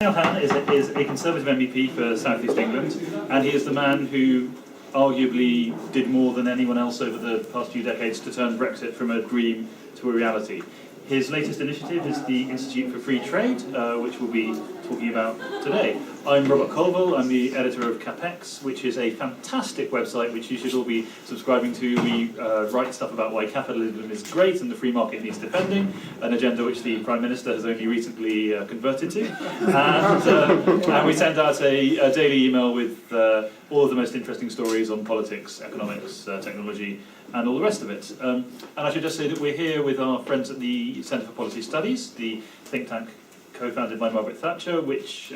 Daniel Hannan is a Conservative MEP for South East England, and he is the man who arguably did more than anyone else over the past few decades to turn Brexit from a dream to a reality. His latest initiative is the Institute for Free Trade, which we'll be talking about today. I'm Robert Colvile, I'm the editor of CapX, which is a fantastic website which you should all be subscribing to. We write stuff about why capitalism is great and the free market needs defending, an agenda which the Prime Minister has only recently converted to. And we send out a daily email with all of the most interesting stories on politics, economics, technology, and all the rest of it. And I should just say that we're here with our friends at the Centre for Policy Studies, the think tank co-founded by Margaret Thatcher, which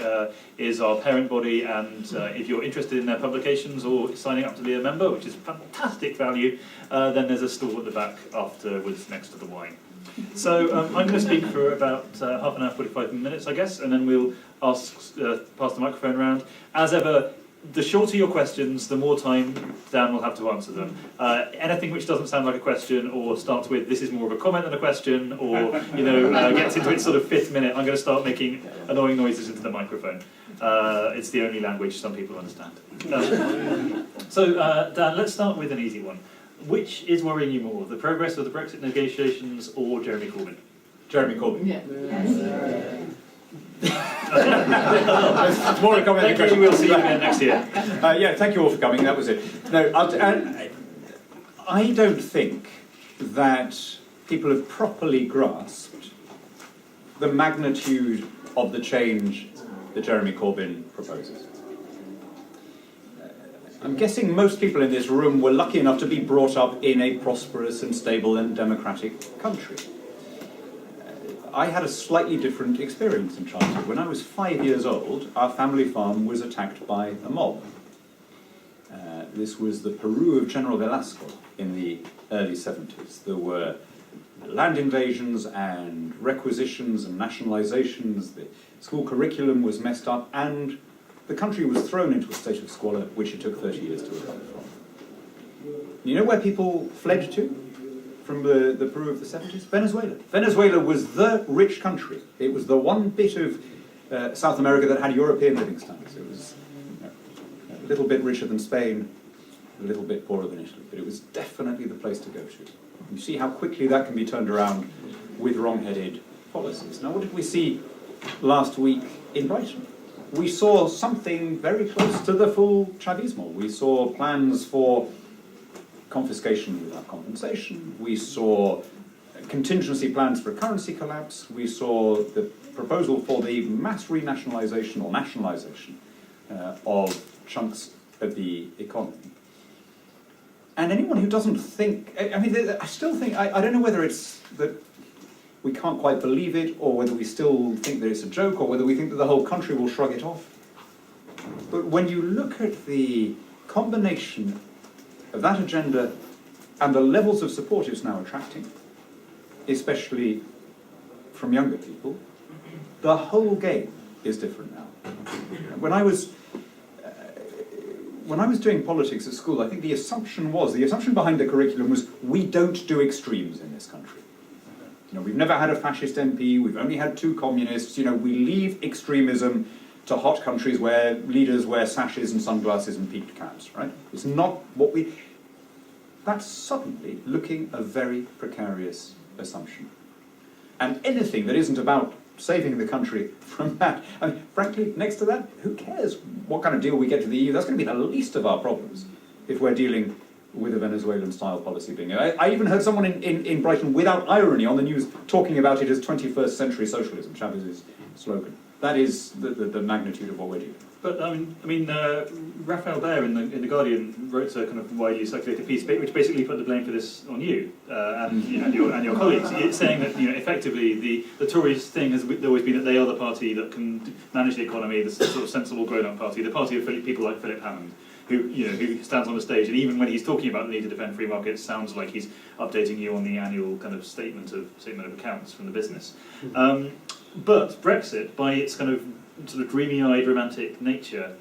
is our parent body, and if you're interested in their publications or signing up to be a member, which is fantastic value, then there's a stall at the back afterwards next to the wine. So I'm going to speak for about half an hour, 45 minutes, I guess, and then we'll pass the microphone around. As ever, the shorter your questions, the more time Dan will have to answer them. Anything which doesn't sound like a question or starts with "this is more of a comment than a question," or gets into its sort of fifth minute, I'm going to start making annoying noises into the microphone. It's the only language some people understand. So Dan, let's start with an easy one. Which is worrying you more, the progress of the Brexit negotiations or Jeremy Corbyn? Jeremy Corbyn. Yeah. It's more a comment than a question. We'll see you again next year. Yeah, thank you all for coming. That was it. No, I don't think that people have properly grasped the magnitude of the change that Jeremy Corbyn proposes. I'm guessing most people in this room were lucky enough to be brought up in a prosperous and stable and democratic country. I had a slightly different experience in childhood. When I was 5 years old, our family farm was attacked by a mob. This was the Peru of General Velasco in the early 70s. There were land invasions and requisitions and nationalizations. The school curriculum was messed up, and the country was thrown into a state of squalor, which it took 30 years to recover from. You know where people fled to from the Peru of the 70s? Venezuela. Venezuela was the rich country. It was the one bit of South America that had European living standards. It was a little bit richer than Spain, a little bit poorer than Italy, but it was definitely the place to go to. You see how quickly that can be turned around with wrong-headed policies. Now, what did we see last week in Brighton? We saw something very close to the full Chavismo. We saw plans for confiscation without compensation. We saw contingency plans for currency collapse. We saw the proposal for the mass renationalisation or nationalisation of chunks of the economy. And anyone who doesn't think, I still think, I don't know whether it's that we can't quite believe it, or whether we still think that it's a joke, or whether we think that the whole country will shrug it off. But when you look at the combination of that agenda and the levels of support it's now attracting, especially from younger people, the whole game is different now. When I was doing politics at school, I think the assumption behind the curriculum was we don't do extremes in this country. We've never had a fascist MP, we've only had 2 communists, we leave extremism to hot countries where leaders wear sashes and sunglasses and peaked caps, right? It's not what we... That's suddenly looking a very precarious assumption. And anything that isn't about saving the country from that, frankly, next to that, who cares what kind of deal we get to the EU? That's going to be the least of our problems if we're dealing with a Venezuelan-style policy being... I even heard someone in Brighton, without irony, on the news talking about it as 21st century socialism, Chavez's slogan. That is the magnitude of what we're doing. But Raphael Baer in the Guardian wrote a kind of widely circulated piece, which basically put the blame for this on you and your colleagues. It's saying that effectively the Tories thing has always been that they are the party that can manage the economy, the sort of sensible grown-up party, the party of people like Philip Hammond, who stands on the stage, and even when he's talking about the need to defend free markets, sounds like he's updating you on the annual kind of statement of accounts from the business. But Brexit, by its kind of sort of dreamy-eyed romantic nature,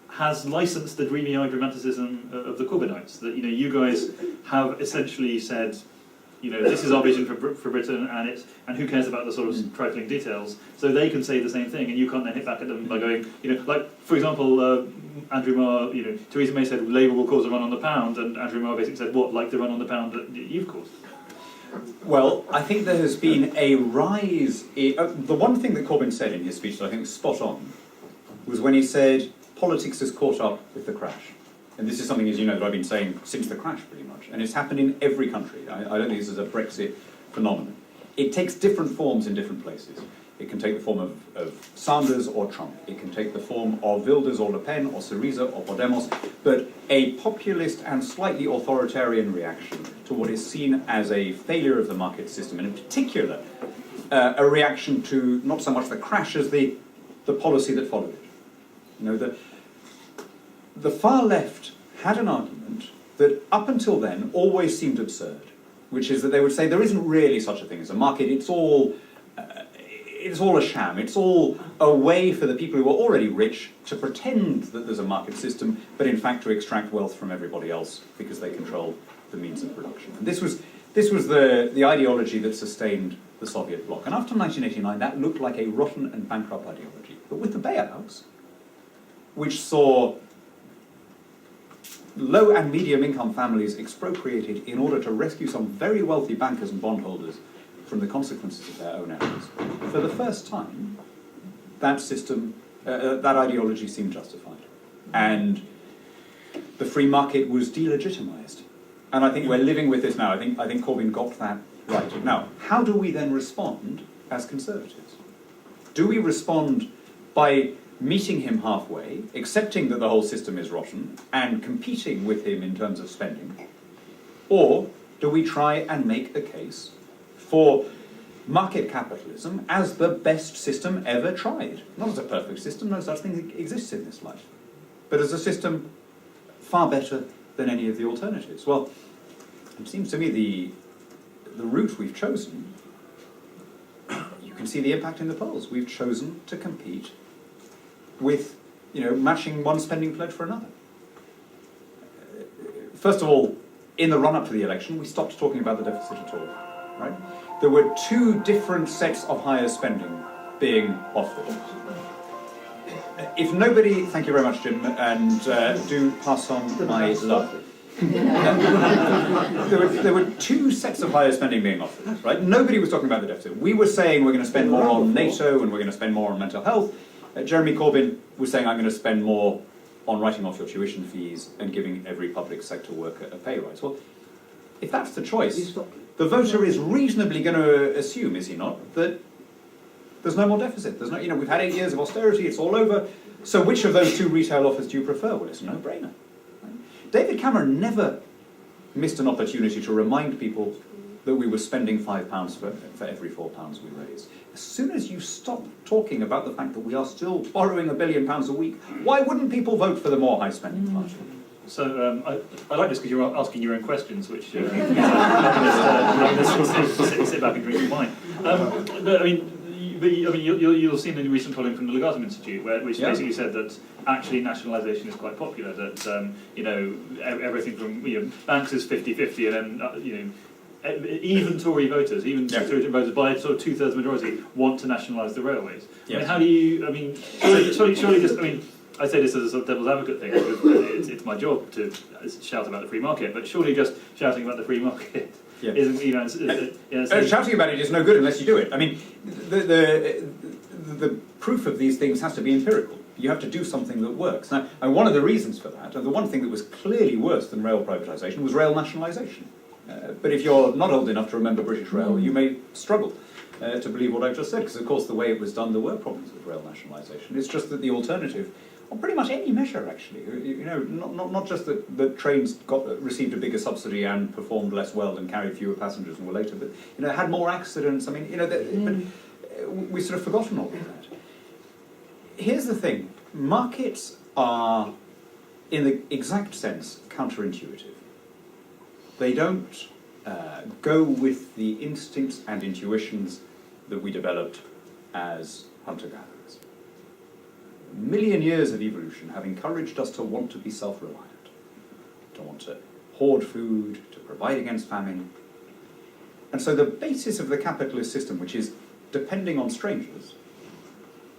has licensed the dreamy-eyed romanticism of the Corbynites. That you guys have essentially said, you know, this is our vision for Britain, and who cares about the sort of trifling details? So they can say the same thing, and you can't then hit back at them by going, you know, like for example, Andrew Marr, you know, Theresa May said Labour will cause a run on the pound, and Andrew Marr basically said, what, like the run on the pound that you've caused? Well, I think there has been a rise. The one thing that Corbyn said in his speech that I think was spot on was when he said politics has caught up with the crash. And this is something, as you know, that I've been saying since the crash, pretty much. And it's happened in every country. I don't think this is a Brexit phenomenon. It takes different forms in different places. It can take the form of Sanders or Trump. It can take the form of Wilders or Le Pen or Syriza or Podemos. But a populist and slightly authoritarian reaction to what is seen as a failure of the market system, and in particular, a reaction to not so much the crash as the policy that followed it. You know, the far left had an argument that up until then always seemed absurd, which is that they would say there isn't really such a thing as a market, it's all a sham, it's all a way for the people who are already rich to pretend that there's a market system, but in fact to extract wealth from everybody else because they control the means of production. And this was the ideology that sustained the Soviet bloc. And after 1989 that looked like a rotten and bankrupt ideology. But with the bailouts, which saw low and medium income families expropriated in order to rescue some very wealthy bankers and bondholders from the consequences of their own errors, for the first time, that system, that ideology seemed justified. And the free market was delegitimized. And I think we're living with this now. I think Corbyn got that right. Now, how do we then respond as Conservatives? Do we respond by meeting him halfway, accepting that the whole system is rotten, and competing with him in terms of spending? Or do we try and make a case for market capitalism as the best system ever tried? Not as a perfect system, no such thing exists in this life, but as a system far better than any of the alternatives. Well, it seems to me the route we've chosen, you can see the impact in the polls. We've chosen to compete with, you know, matching one spending pledge for another. First of all, in the run-up to the election, we stopped talking about the deficit at all, right? There were two different sets of higher spending being offered. If nobody, thank you very much, Jim, and do pass on my love. There were two sets of higher spending being offered, right? Nobody was talking about the deficit. We were saying we're going to spend more on NATO and we're going to spend more on mental health. Jeremy Corbyn was saying I'm going to spend more on writing off your tuition fees and giving every public sector worker a pay rise. Well, if that's the choice, the voter is reasonably going to assume, is he not, that there's no more deficit. There's no, you know, we've had 8 years of austerity, it's all over. So which of those two retail offers do you prefer? Well, it's a no-brainer. Right? David Cameron never missed an opportunity to remind people that we were spending £5 for every £4 we raised. As soon as you stop talking about the fact that we are still borrowing £1 billion a week, why wouldn't people vote for the more high-spending party? So I like this because you're asking your own questions, which sit back and drink your wine. But I mean, you'll see in the recent polling from the Legatum Institute, which basically said that actually nationalisation is quite popular. That you know, everything from, you know, banks is 50-50, and then you know, even Tory voters, even Tory voters by sort of 2/3 majority want to nationalise the railways. I mean, how do you? I mean, surely just. I mean, I say this as a sort of devil's advocate thing because it's my job to shout about the free market, but surely just shouting about the free market isn't, you know. Shouting about it is no good unless you do it. I mean, the proof of these things has to be empirical. You have to do something that works. Now, and one of the reasons for that, and the one thing that was clearly worse than rail privatisation, was rail nationalisation. But if you're not old enough to remember British Rail, you may struggle to believe what I've just said, because of course the way it was done, there were problems with rail nationalisation. It's just that the alternative, on pretty much any measure actually, you know, not just that the trains received a bigger subsidy and performed less well and carried fewer passengers and were later, but you know, had more accidents. I mean, you know, but we've sort of forgotten all of that. Here's the thing: markets are, in the exact sense, counterintuitive. They don't go with the instincts and intuitions that we developed as hunter-gatherers. A million years of evolution have encouraged us to want to be self-reliant, to want to hoard food, to provide against famine. And so the basis of the capitalist system, which is depending on strangers,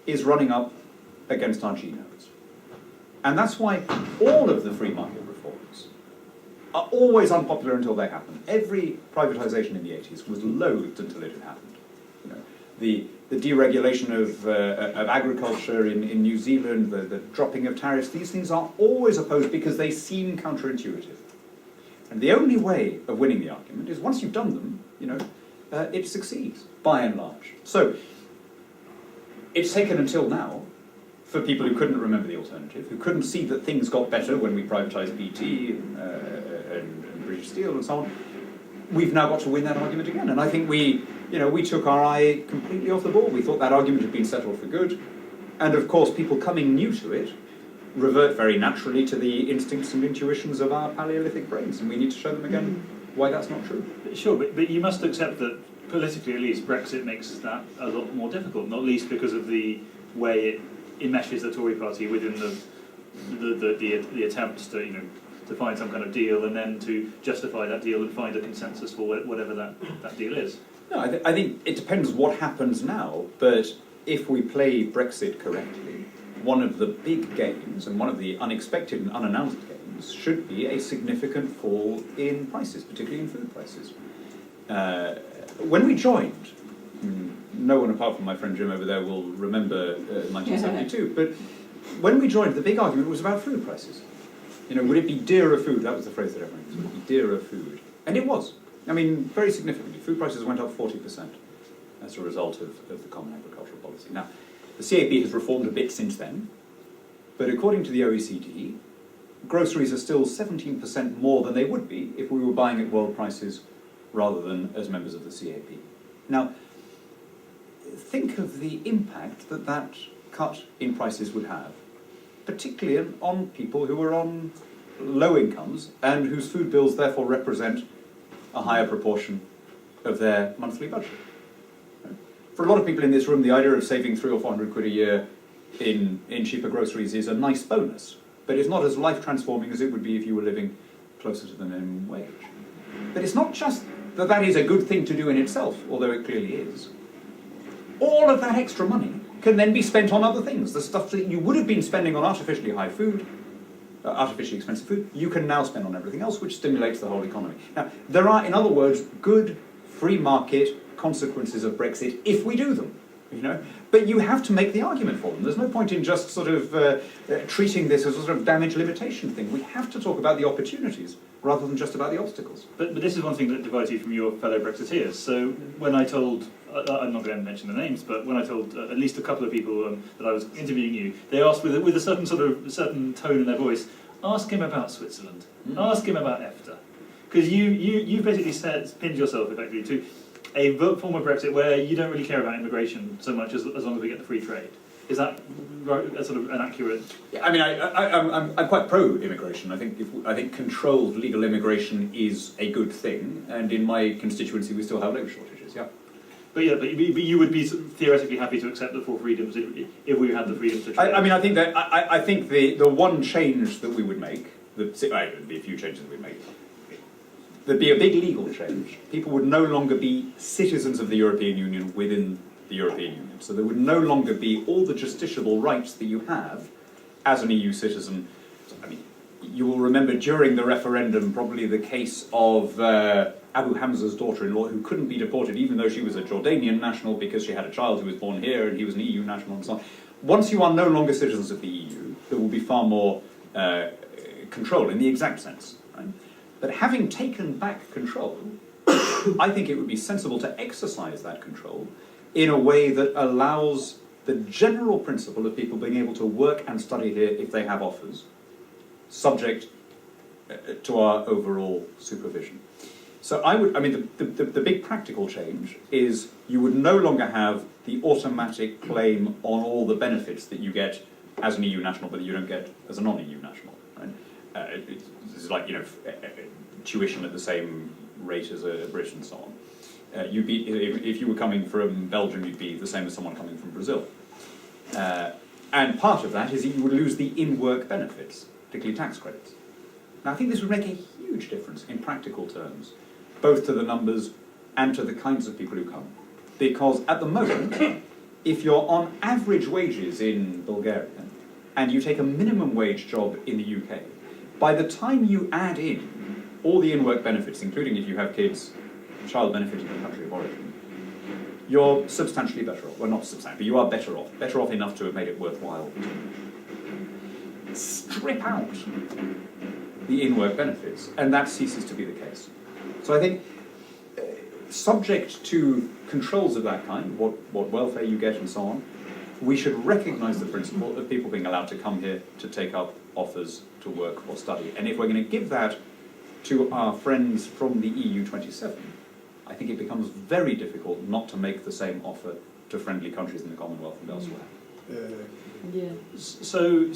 is running up against our G nodes. And that's why all of the free market reforms are always unpopular until they happen. Every privatization in the 80s was loathed until it had happened. You know, the deregulation of agriculture in New Zealand, the dropping of tariffs, these things are always opposed because they seem counterintuitive. And the only way of winning the argument is once you've done them, you know, it succeeds, by and large. So it's taken until now for people who couldn't remember the alternative, who couldn't see that things got better when we privatised BT and British Steel and so on. We've now got to win that argument again. And I think we took our eye completely off the ball. We thought that argument had been settled for good. And of course, people coming new to it revert very naturally to the instincts and intuitions of our Palaeolithic brains. And we need to show them again why that's not true. Sure, but you must accept that politically at least Brexit makes that a lot more difficult, not least because of the way it enmeshes the Tory party within the attempts to find some kind of deal and then to justify that deal and find a consensus for whatever that deal is. No, I think it depends what happens now, but if we play Brexit correctly, one of the big gains and one of the unexpected and unannounced gains should be a significant fall in prices, particularly in food prices. When we joined, no one apart from my friend Jim over there will remember 1972, but when we joined, the big argument was about food prices. You know, would it be dearer food? That was the phrase that everyone used. Would it be dearer food? And it was. I mean, very significantly. Food prices went up 40% as a result of the Common Agricultural Policy. Now, the CAP has reformed a bit since then, but according to the OECD, groceries are still 17% more than they would be if we were buying at world prices rather than as members of the CAP. Now, think of the impact that that cut in prices would have, particularly on people who are on low incomes and whose food bills therefore represent a higher proportion of their monthly budget. For a lot of people in this room, the idea of saving 300 or 400 quid a year in cheaper groceries is a nice bonus, but it's not as life-transforming as it would be if you were living closer to the minimum wage. But it's not just that that is a good thing to do in itself, although it clearly is. All of that extra money can then be spent on other things. The stuff that you would have been spending on artificially high food, artificially expensive food, you can now spend on everything else, which stimulates the whole economy. Now, there are, in other words, good free market consequences of Brexit if we do them, you know. But you have to make the argument for them. There's no point in just sort of treating this as a sort of damage limitation thing. We have to talk about the opportunities rather than just about the obstacles. But this is one thing that divides you from your fellow Brexiteers. So when I told, I'm not going to mention the names, but when I told at least a couple of people that I was interviewing you, they asked with a certain tone in their voice, ask him about Switzerland, ask him about EFTA. Because you basically pinned yourself effectively to a form of Brexit where you don't really care about immigration so much as long as we get the free trade. Is that sort of an accurate? Yeah, I mean, I'm quite pro-immigration. I think controlled legal immigration is a good thing, and in my constituency we still have labour shortages. Yeah. But you would be theoretically happy to accept the full freedoms if we had the freedom to trade. I think the one change that we would make, there'd be a few changes that we'd make. There'd be a big legal change. People would no longer be citizens of the European Union within the European Union. So there would no longer be all the justiciable rights that you have as an EU citizen. I mean, you will remember during the referendum probably the case of Abu Hamza's daughter-in-law who couldn't be deported even though she was a Jordanian national because she had a child who was born here and he was an EU national and so on. Once you are no longer citizens of the EU, there will be far more control in the exact sense. Right? But having taken back control, I think it would be sensible to exercise that control in a way that allows the general principle of people being able to work and study here if they have offers, subject to our overall supervision. So the big practical change is you would no longer have the automatic claim on all the benefits that you get as an EU national, but that you don't get as a non-EU national. Right? It's like, you know, tuition at the same rate as a Brit and so on. You'd be, if you were coming from Belgium, you'd be the same as someone coming from Brazil. And part of that is that you would lose the in-work benefits, particularly tax credits. Now, I think this would make a huge difference in practical terms, both to the numbers and to the kinds of people who come. Because at the moment, if you're on average wages in Bulgaria, and you take a minimum wage job in the UK, by the time you add in all the in-work benefits, including if you have kids, child benefit in the country of origin, you're substantially better off. Well, not substantially, you are better off enough to have made it worthwhile. Strip out the in-work benefits, and that ceases to be the case. So I think, subject to controls of that kind, what welfare you get and so on, we should recognise the principle of people being allowed to come here to take up offers to work or study. And if we're going to give that to our friends from the EU 27, I think it becomes very difficult not to make the same offer to friendly countries in the Commonwealth and elsewhere. So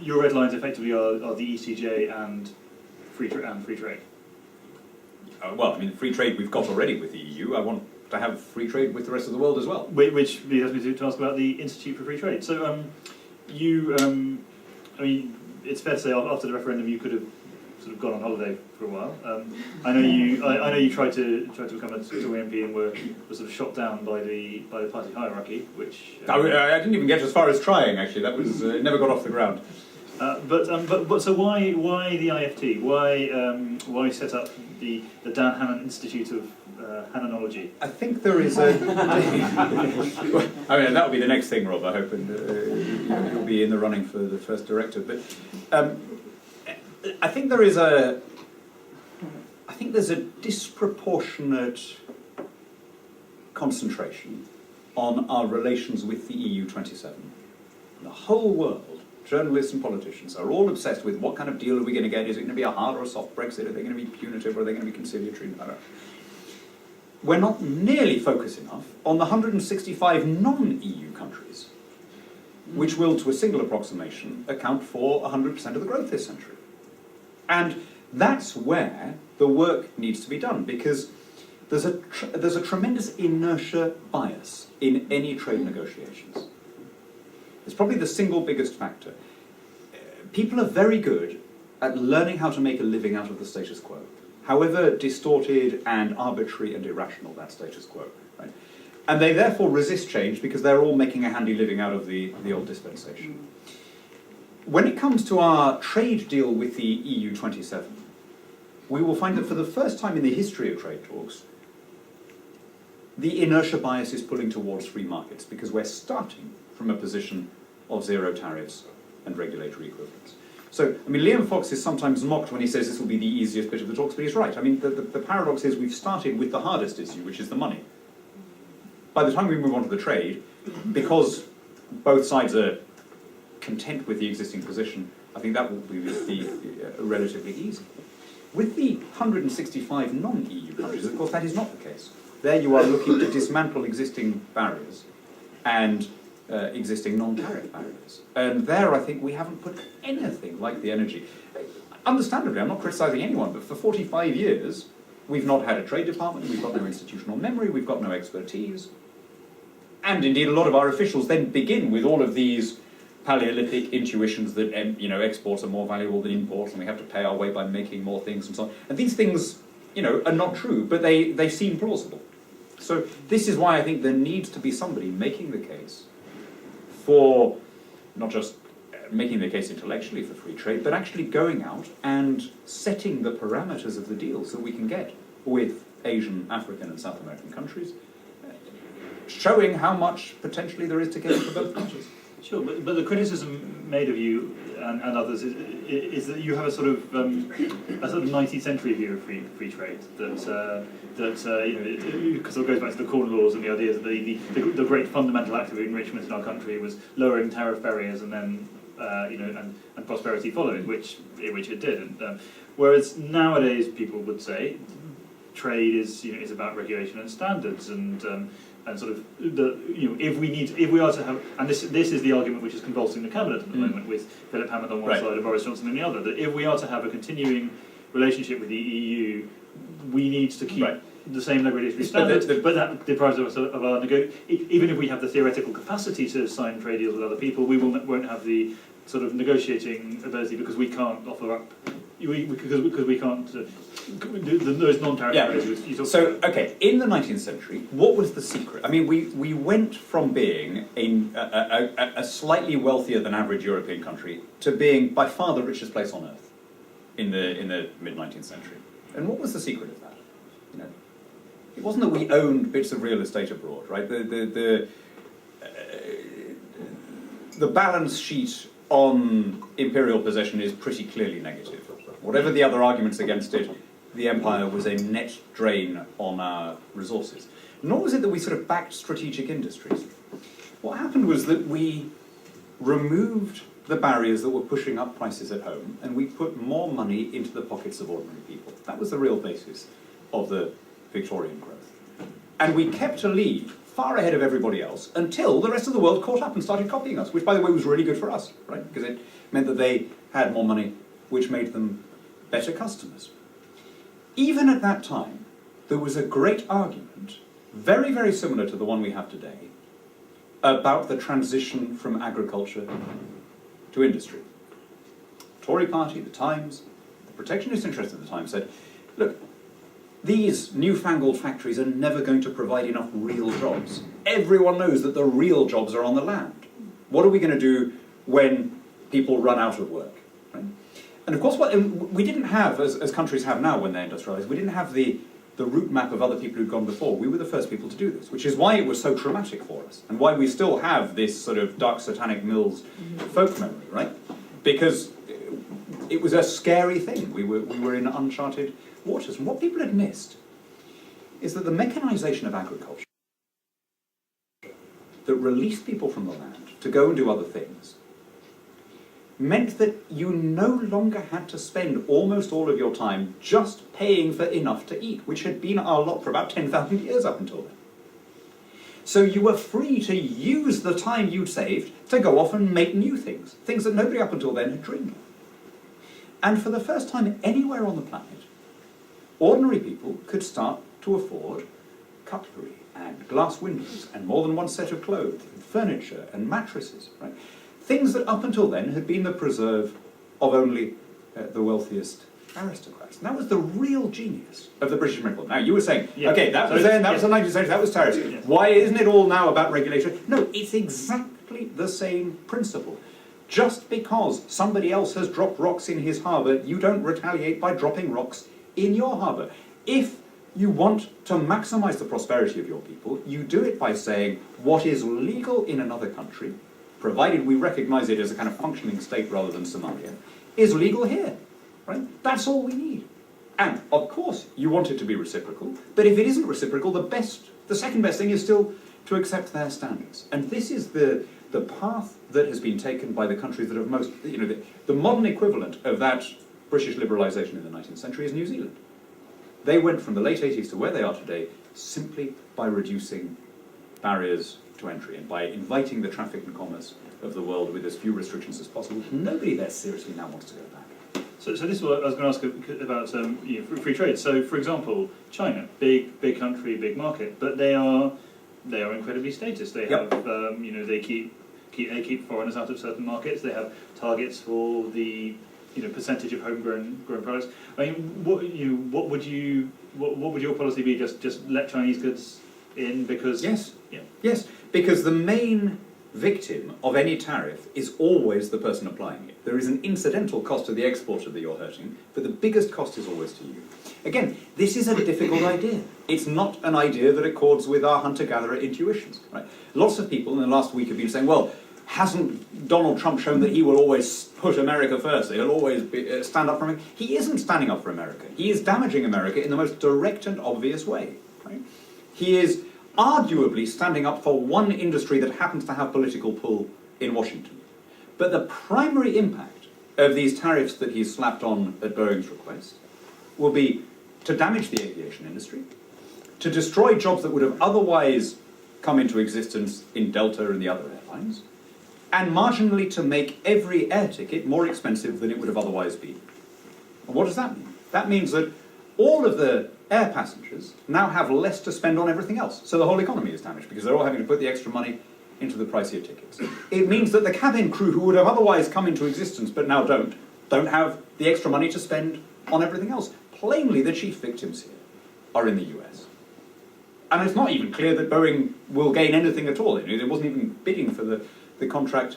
your red lines effectively are the ECJ and free trade. Well, I mean, free trade we've got already with the EU. I want to have free trade with the rest of the world as well. Which leads me to ask about the Institute for Free Trade. So, I mean, it's fair to say after the referendum you could have sort of gone on holiday for a while. I know you tried to become a Tory MP and were sort of shot down by the party hierarchy, which I didn't even get as far as trying. Actually, that was never got off the ground. But so why the IFT? Why set up the Dan Hannan Institute of Hannanology? I think there is a. I mean, that will be the next thing, Rob. I hope, and you'll be in the running for the first director. But I think there is a. I think there's a disproportionate concentration on our relations with the EU 27. The whole world, journalists and politicians, are all obsessed with what kind of deal are we going to get? Is it going to be a hard or a soft Brexit? Are they going to be punitive or are they going to be conciliatory? I don't know. We're not nearly focused enough on the 165 non-EU countries, which will, to a single approximation, account for 100% of the growth this century. And that's where the work needs to be done, because there's a tremendous inertia bias in any trade negotiations. It's probably the single biggest factor. People are very good at learning how to make a living out of the status quo, however distorted and arbitrary and irrational that status quo. Right? And they therefore resist change because they're all making a handy living out of the old dispensation. When it comes to our trade deal with the EU 27, we will find that for the first time in the history of trade talks, the inertia bias is pulling towards free markets, because we're starting from a position of zero tariffs and regulatory equivalence. So, I mean, Liam Fox is sometimes mocked when he says this will be the easiest bit of the talks, but he's right. I mean, the paradox is we've started with the hardest issue, which is the money. By the time we move on to the trade, because both sides are content with the existing position, I think that will be relatively easy. With the 165 non-EU countries, of course, that is not the case. There you are looking to dismantle existing barriers and existing non-tariff barriers. And there I think we haven't put anything like the energy. Understandably, I'm not criticising anyone, but for 45 years, we've not had a trade department, we've got no institutional memory, we've got no expertise. And indeed, a lot of our officials then begin with all of these Palaeolithic intuitions that exports are more valuable than imports, and we have to pay our way by making more things and so on. And these things, are not true, but they seem plausible. So this is why I think there needs to be somebody making the case for not just making the case intellectually for free trade, but actually going out and setting the parameters of the deals that we can get with Asian, African and South American countries, showing how much potentially there is to get for both countries. Sure, but the criticism made of you and others is that you have a sort of 19th century view of free trade that because it goes back to the Corn Laws and the idea that the great fundamental act of enrichment in our country was lowering tariff barriers and then and prosperity followed, which it did. And whereas nowadays people would say trade is about regulation and standards and sort of if we are to have, and this is the argument which is convulsing the cabinet at the moment, with Philip Hammond on one side and Boris Johnson on the other, that if we are to have a continuing relationship with the EU, we need to keep the same regulatory standards, but that deprives us of our even if we have the theoretical capacity to sign trade deals with other people, we won't have the sort of negotiating ability because we can't offer up. Because we can't those non-tariff barriers you talked So, about. okay, in the 19th century, what was the secret? I mean, we went from being a slightly wealthier than average European country to being by far the richest place on earth in the mid-19th century. And what was the secret of that? You know, it wasn't that we owned bits of real estate abroad, right? The balance sheet on imperial possession is pretty clearly negative. Whatever the other arguments against it, the empire was a net drain on our resources. Nor was it that we sort of backed strategic industries. What happened was that we removed the barriers that were pushing up prices at home, and we put more money into the pockets of ordinary people. That was the real basis of the Victorian growth. And we kept a lead far ahead of everybody else until the rest of the world caught up and started copying us, which, by the way, was really good for us, right? Because it meant that they had more money, which made them better customers. Even at that time, there was a great argument, very, very similar to the one we have today, about the transition from agriculture to industry. The Tory party, the Times, the protectionist interest at the time said, look, these newfangled factories are never going to provide enough real jobs. Everyone knows that the real jobs are on the land. What are we going to do when people run out of work? Right? And of course, we didn't have, as countries have now when they're industrialised, we didn't have the route map of other people who'd gone before. We were the first people to do this, which is why it was so traumatic for us, and why we still have this sort of dark satanic mills folk memory, right? Because it was a scary thing. We were in uncharted waters. And what people had missed is that the mechanisation of agriculture that released people from the land to go and do other things meant that you no longer had to spend almost all of your time just paying for enough to eat, which had been our lot for about 10,000 years up until then. So you were free to use the time you'd saved to go off and make new things, things that nobody up until then had dreamed of. And for the first time anywhere on the planet, ordinary people could start to afford cutlery and glass windows and more than one set of clothes and furniture and mattresses, right? Things that up until then had been the preserve of only the wealthiest aristocrats. And that was the real genius of the British Miracle. Now, you were saying, okay, that was then, that was the 19th century, that was tariffs. Yeah. Why isn't it all now about regulation? No, it's exactly the same principle. Just because somebody else has dropped rocks in his harbour, you don't retaliate by dropping rocks in your harbour. If you want to maximise the prosperity of your people, you do it by saying what is legal in another country, provided we recognise it as a kind of functioning state rather than Somalia, is legal here. Right? That's all we need. And, of course, you want it to be reciprocal, but if it isn't reciprocal, the second best thing is still to accept their standards. And this is the path that has been taken by the countries that have most, the modern equivalent of that British liberalisation in the 19th century is New Zealand. They went from the late 80s to where they are today simply by reducing barriers to entry and by inviting the traffic and commerce of the world with as few restrictions as possible. Nobody there seriously now wants to go back. So this is what I was going to ask about free trade. So, for example, China, big country, big market, but they are incredibly statist. They have they keep foreigners out of certain markets. They have targets for the percentage of homegrown products. I mean, what would your policy be? Just let Chinese goods in because Yes, because the main victim of any tariff is always the person applying it. There is an incidental cost to the exporter that you're hurting, but the biggest cost is always to you. Again, this is a difficult idea. It's not an idea that accords with our hunter-gatherer intuitions. Right? Lots of people in the last week have been saying, well, hasn't Donald Trump shown that he will always put America first? He'll always stand up for America. He isn't standing up for America. He is damaging America in the most direct and obvious way. Right? He is arguably standing up for one industry that happens to have political pull in Washington. But the primary impact of these tariffs that he's slapped on at Boeing's request will be to damage the aviation industry, to destroy jobs that would have otherwise come into existence in Delta and the other airlines, and marginally to make every air ticket more expensive than it would have otherwise been. And what does that mean? That means that all of the air passengers now have less to spend on everything else. So the whole economy is damaged because they're all having to put the extra money into the pricier tickets. It means that the cabin crew who would have otherwise come into existence but now don't have the extra money to spend on everything else. plainly the chief victims here are in the US. And it's not even clear that Boeing will gain anything at all. It wasn't even bidding for the contract.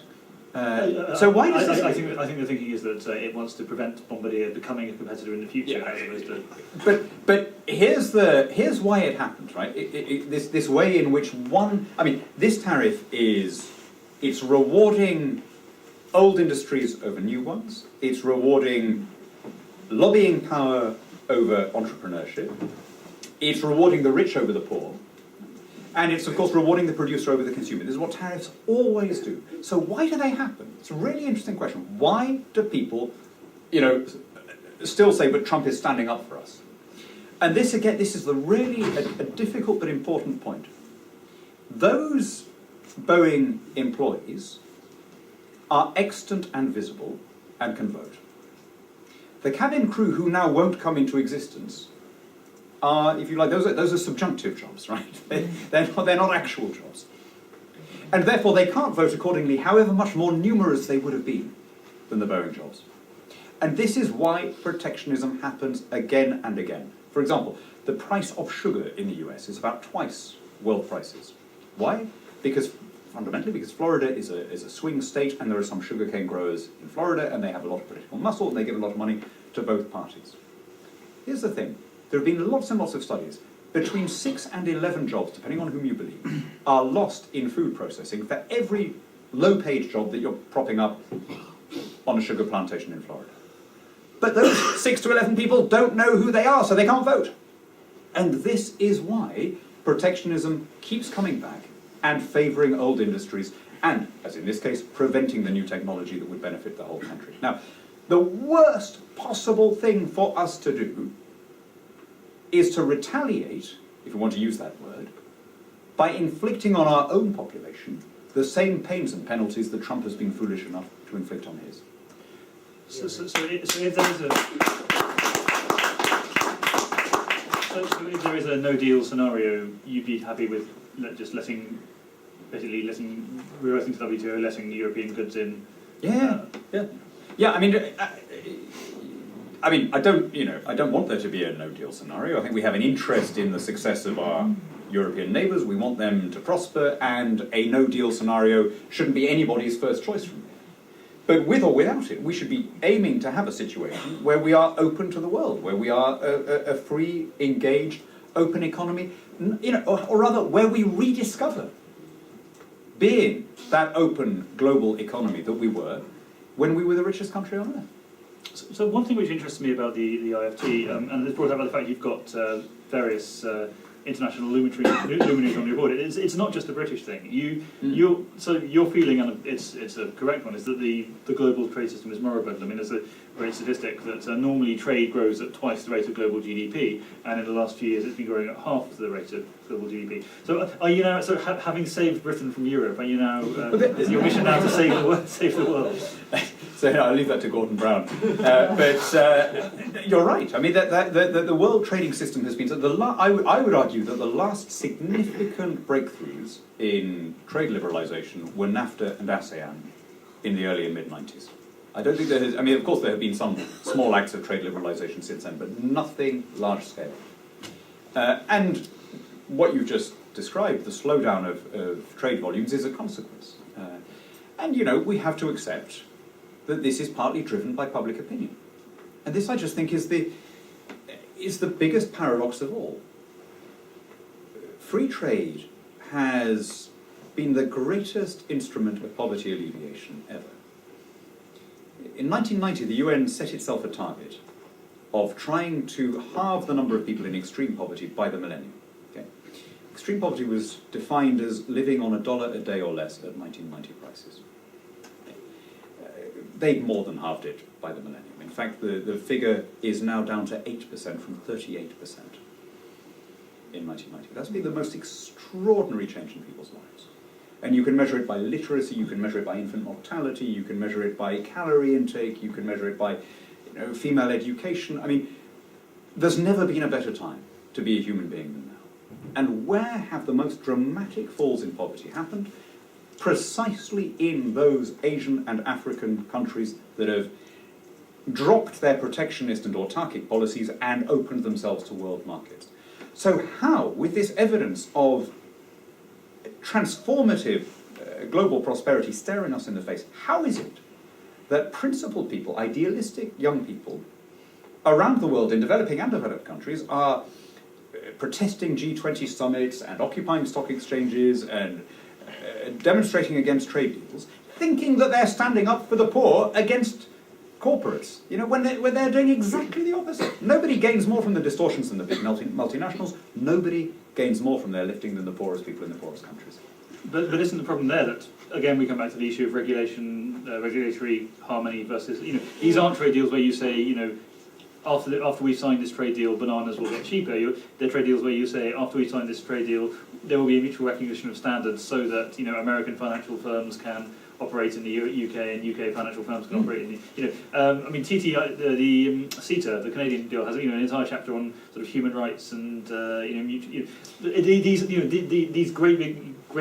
So why does this... I think the thinking is that it wants to prevent Bombardier becoming a competitor in the future, as opposed to... But here's why it happened, right? This way in which this tariff it's rewarding old industries over new ones. It's rewarding lobbying power over entrepreneurship. It's rewarding the rich over the poor. And it's, of course, rewarding the producer over the consumer. This is what tariffs always do. So why do they happen? It's a really interesting question. Why do people, still say, but Trump is standing up for us? And this is the really a difficult but important point. Those Boeing employees are extant and visible and can vote. The cabin crew who now won't come into existence are, if you like, those are subjunctive jobs, right? They're not actual jobs. And therefore they can't vote accordingly, however much more numerous they would have been than the Boeing jobs. And this is why protectionism happens again and again. For example, the price of sugar in the US is about twice world prices. Why? Fundamentally because Florida is a swing state, and there are some sugarcane growers in Florida, and they have a lot of political muscle, and they give a lot of money to both parties. Here's the thing. There have been lots and lots of studies. Between 6 and 11 jobs, depending on whom you believe, are lost in food processing for every low-paid job that you're propping up on a sugar plantation in Florida. But those 6 to 11 people don't know who they are, so they can't vote. And this is why protectionism keeps coming back and favouring old industries, and, as in this case, preventing the new technology that would benefit the whole country. Now, the worst possible thing for us to do is to retaliate, if we want to use that word, by inflicting on our own population the same pains and penalties that Trump has been foolish enough to inflict on his. So if there is a no-deal scenario, you'd be happy with just letting reversing to WTO, letting European goods in? Yeah. I don't want there to be a no-deal scenario. I think we have an interest in the success of our European neighbours. We want them to prosper, and a no-deal scenario shouldn't be anybody's first choice from there. But with or without it, we should be aiming to have a situation where we are open to the world, where we are a free, engaged, open economy, or rather, where we rediscover being that open global economy that we were when we were the richest country on earth. So one thing which interests me about the IFT, and it's brought up by the fact you've got various international luminaries on your board. It's not just a British thing. Your feeling, and it's a correct one, is that the global trade system is moribund. I mean, there's a great statistic that normally trade grows at twice the rate of global GDP, and in the last few years it's been growing at half the rate of global GDP. So are you now, having saved Britain from Europe, are you now, is your mission now to save the world? So I'll leave that to Gordon Brown. But you're right. I mean, the world trading system has been... I would argue that the last significant breakthroughs in trade liberalisation were NAFTA and ASEAN in the early and mid-90s. I don't think there has... I mean, of course, there have been some small acts of trade liberalisation since then, but nothing large-scale. And what you've just described, the slowdown of trade volumes, is a consequence. And, we have to accept that this is partly driven by public opinion. And this, I just think, is the biggest paradox of all. Free trade has been the greatest instrument of poverty alleviation ever. In 1990, the UN set itself a target of trying to halve the number of people in extreme poverty by the millennium. Okay? Extreme poverty was defined as living on $1 a day or less at 1990 prices. They've more than halved it by the millennium. In fact, the figure is now down to 8% from 38% in 1990. That's been the most extraordinary change in people's lives. And you can measure it by literacy, you can measure it by infant mortality, you can measure it by calorie intake, you can measure it by female education. I mean, there's never been a better time to be a human being than now. And where have the most dramatic falls in poverty happened? Precisely in those Asian and African countries that have dropped their protectionist and autarkic policies and opened themselves to world markets. So how, with this evidence of transformative global prosperity staring us in the face, how is it that principled people, idealistic young people, around the world in developing and developed countries are protesting G20 summits and occupying stock exchanges and demonstrating against trade deals, thinking that they're standing up for the poor against corporates, when they're doing exactly the opposite? Nobody gains more from the distortions than the big multinationals. Nobody gains more from their lifting than the poorest people in the poorest countries. But isn't the problem there that, again, we come back to the issue of regulatory harmony versus, these aren't trade deals where you say, after we've signed this trade deal, bananas will get cheaper. They're trade deals where you say, after we sign this trade deal, there will be a mutual recognition of standards so that, American financial firms can operate in the UK and UK financial firms can operate in the, CETA, the Canadian deal, has an entire chapter on sort of human rights and these great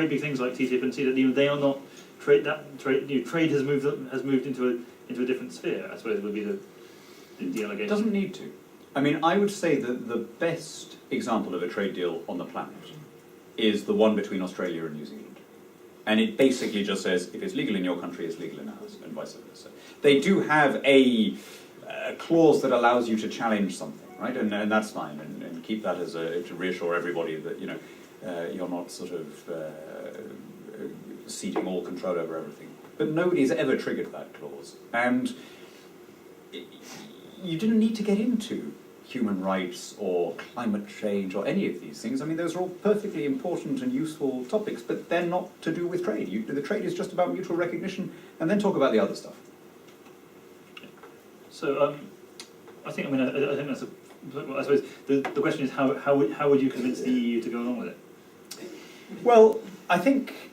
big things like TTIP and CETA. They are not trade. That trade trade has moved into a different sphere. I suppose would be the allegation. It doesn't need to. I mean, I would say that the best example of a trade deal on the planet is the one between Australia and New Zealand. And it basically just says, if it's legal in your country, it's legal in ours, and vice versa. They do have a clause that allows you to challenge something, right? And that's fine, and keep that as to reassure everybody that, you're not sort of ceding all control over everything. But nobody's ever triggered that clause. And you didn't need to get into human rights or climate change or any of these things. I mean, those are all perfectly important and useful topics, but they're not to do with trade. The trade is just about mutual recognition, and then talk about the other stuff. So, I think that's I suppose the question is how would you convince the EU to go along with it? Well, I think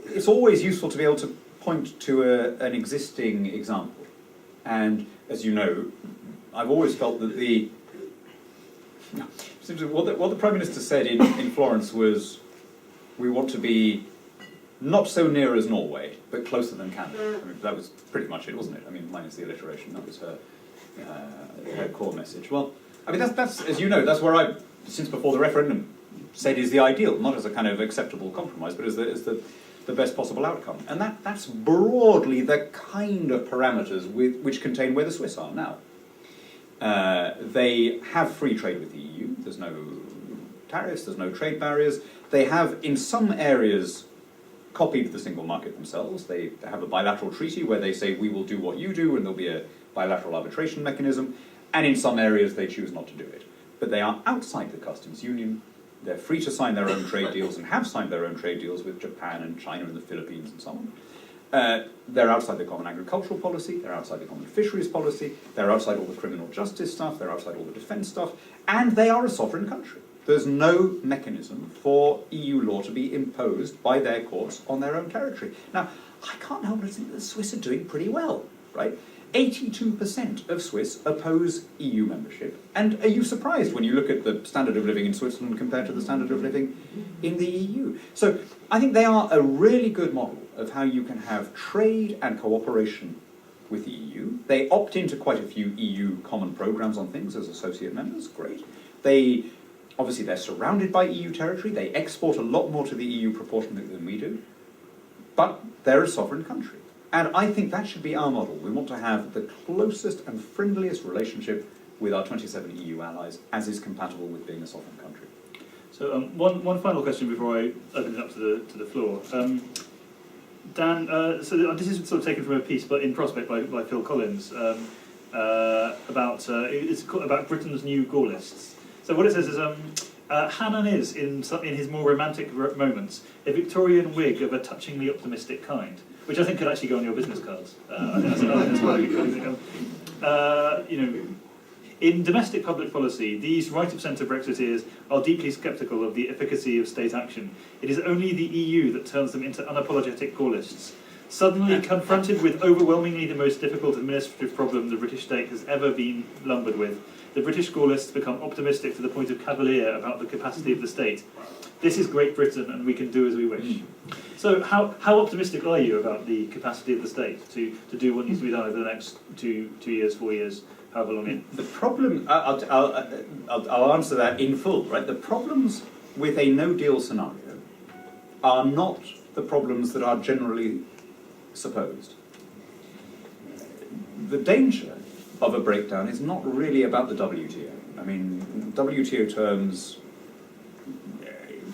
it's always useful to be able to point to an existing example. And as you know, I've always felt that what the Prime Minister said in Florence was, we want to be not so near as Norway, but closer than Canada. I mean, that was pretty much it, wasn't it? I mean, minus the alliteration, that was her core message. Well, I mean, that's as you know, that's where I, since before the referendum, said is the ideal, not as a kind of acceptable compromise, but as the best possible outcome. And that's broadly the kind of parameters which contain where the Swiss are now. They have free trade with the EU. There's no tariffs, there's no trade barriers. They have, in some areas, copied the single market themselves. They have a bilateral treaty where they say, we will do what you do, and there'll be a bilateral arbitration mechanism. And in some areas, they choose not to do it. But they are outside the customs union. They're free to sign their own trade deals and have signed their own trade deals with Japan and China and the Philippines and so on. They're outside the common agricultural policy, they're outside the common fisheries policy, they're outside all the criminal justice stuff, they're outside all the defence stuff, and they are a sovereign country. There's no mechanism for EU law to be imposed by their courts on their own territory. Now, I can't help but think that the Swiss are doing pretty well, right? 82% of Swiss oppose EU membership. And are you surprised when you look at the standard of living in Switzerland compared to the standard of living in the EU? So I think they are a really good model of how you can have trade and cooperation with the EU. They opt into quite a few EU common programs on things as associate members, great. Obviously they're surrounded by EU territory, they export a lot more to the EU proportionately than we do, but they're a sovereign country. And I think that should be our model. We want to have the closest and friendliest relationship with our 27 EU allies, as is compatible with being a sovereign country. So one final question before I open it up to the floor. Dan, so this is sort of taken from a piece, but in Prospect by Phil Collins, it's about Britain's new Gaullists. So what it says is, Hannan is, in his more romantic moments, a Victorian Whig of a touchingly optimistic kind, which I think could actually go on your business cards. I think that's quite a good thing. In domestic public policy, these right-of-centre Brexiteers are deeply sceptical of the efficacy of state action. It is only the EU that turns them into unapologetic Gaullists. Suddenly confronted with overwhelmingly the most difficult administrative problem the British state has ever been lumbered with, the British schoolists become optimistic to the point of cavalier about the capacity of the state. This is Great Britain and we can do as we wish. So how optimistic are you about the capacity of the state to do what needs to be done over the next 2 years, 4 years, however long in? The problem, I'll answer that in full, right? The problems with a no-deal scenario are not the problems that are generally supposed. The danger of a breakdown is not really about the WTO. I mean, WTO terms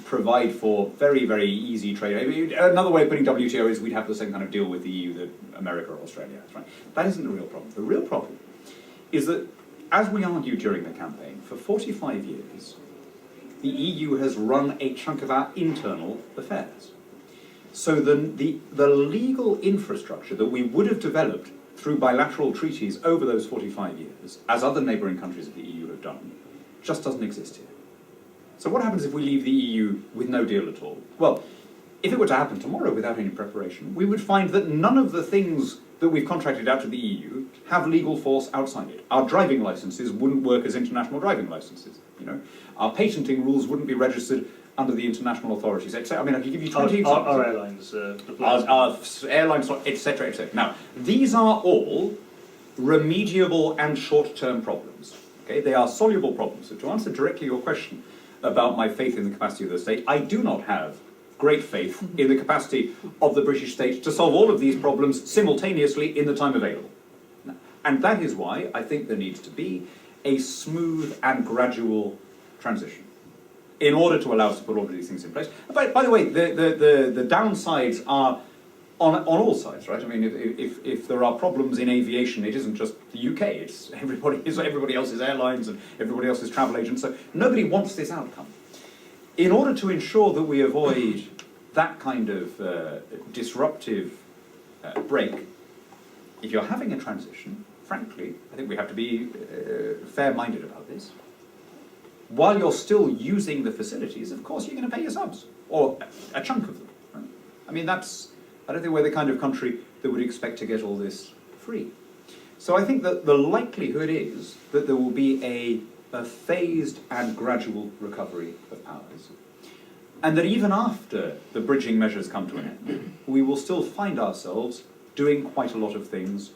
provide for very, very easy trade. I mean, another way of putting WTO is we'd have the same kind of deal with the EU that America or Australia has, right? That isn't the real problem. The real problem is that, as we argued during the campaign, for 45 years, the EU has run a chunk of our internal affairs. So the legal infrastructure that we would have developed through bilateral treaties over those 45 years, as other neighbouring countries of the EU have done, just doesn't exist here. So what happens if we leave the EU with no deal at all? Well, if it were to happen tomorrow without any preparation, we would find that none of the things that we've contracted out to the EU have legal force outside it. Our driving licenses wouldn't work as international driving licenses. You know, our patenting rules wouldn't be registered under the international authorities, etc. I mean, I could give you 20 examples. Our airlines, our airlines, etc., etc. Now, these are all remediable and short-term problems. Okay, they are soluble problems. So to answer directly your question about my faith in the capacity of the state, I do not have great faith in the capacity of the British state to solve all of these problems simultaneously in the time available. And that is why I think there needs to be a smooth and gradual transition in order to allow us to put all of these things in place. By the way, the downsides are on all sides, right? I mean, if there are problems in aviation, it isn't just the UK, it's everybody else's airlines and everybody else's travel agents, so nobody wants this outcome. In order to ensure that we avoid that kind of disruptive break, if you're having a transition, frankly, I think we have to be fair-minded about this. While you're still using the facilities, of course you're going to pay your subs, or a chunk of them. Right? I mean, I don't think we're the kind of country that would expect to get all this free. So I think that the likelihood is that there will be a phased and gradual recovery of powers, and that even after the bridging measures come to an end, we will still find ourselves doing quite a lot of things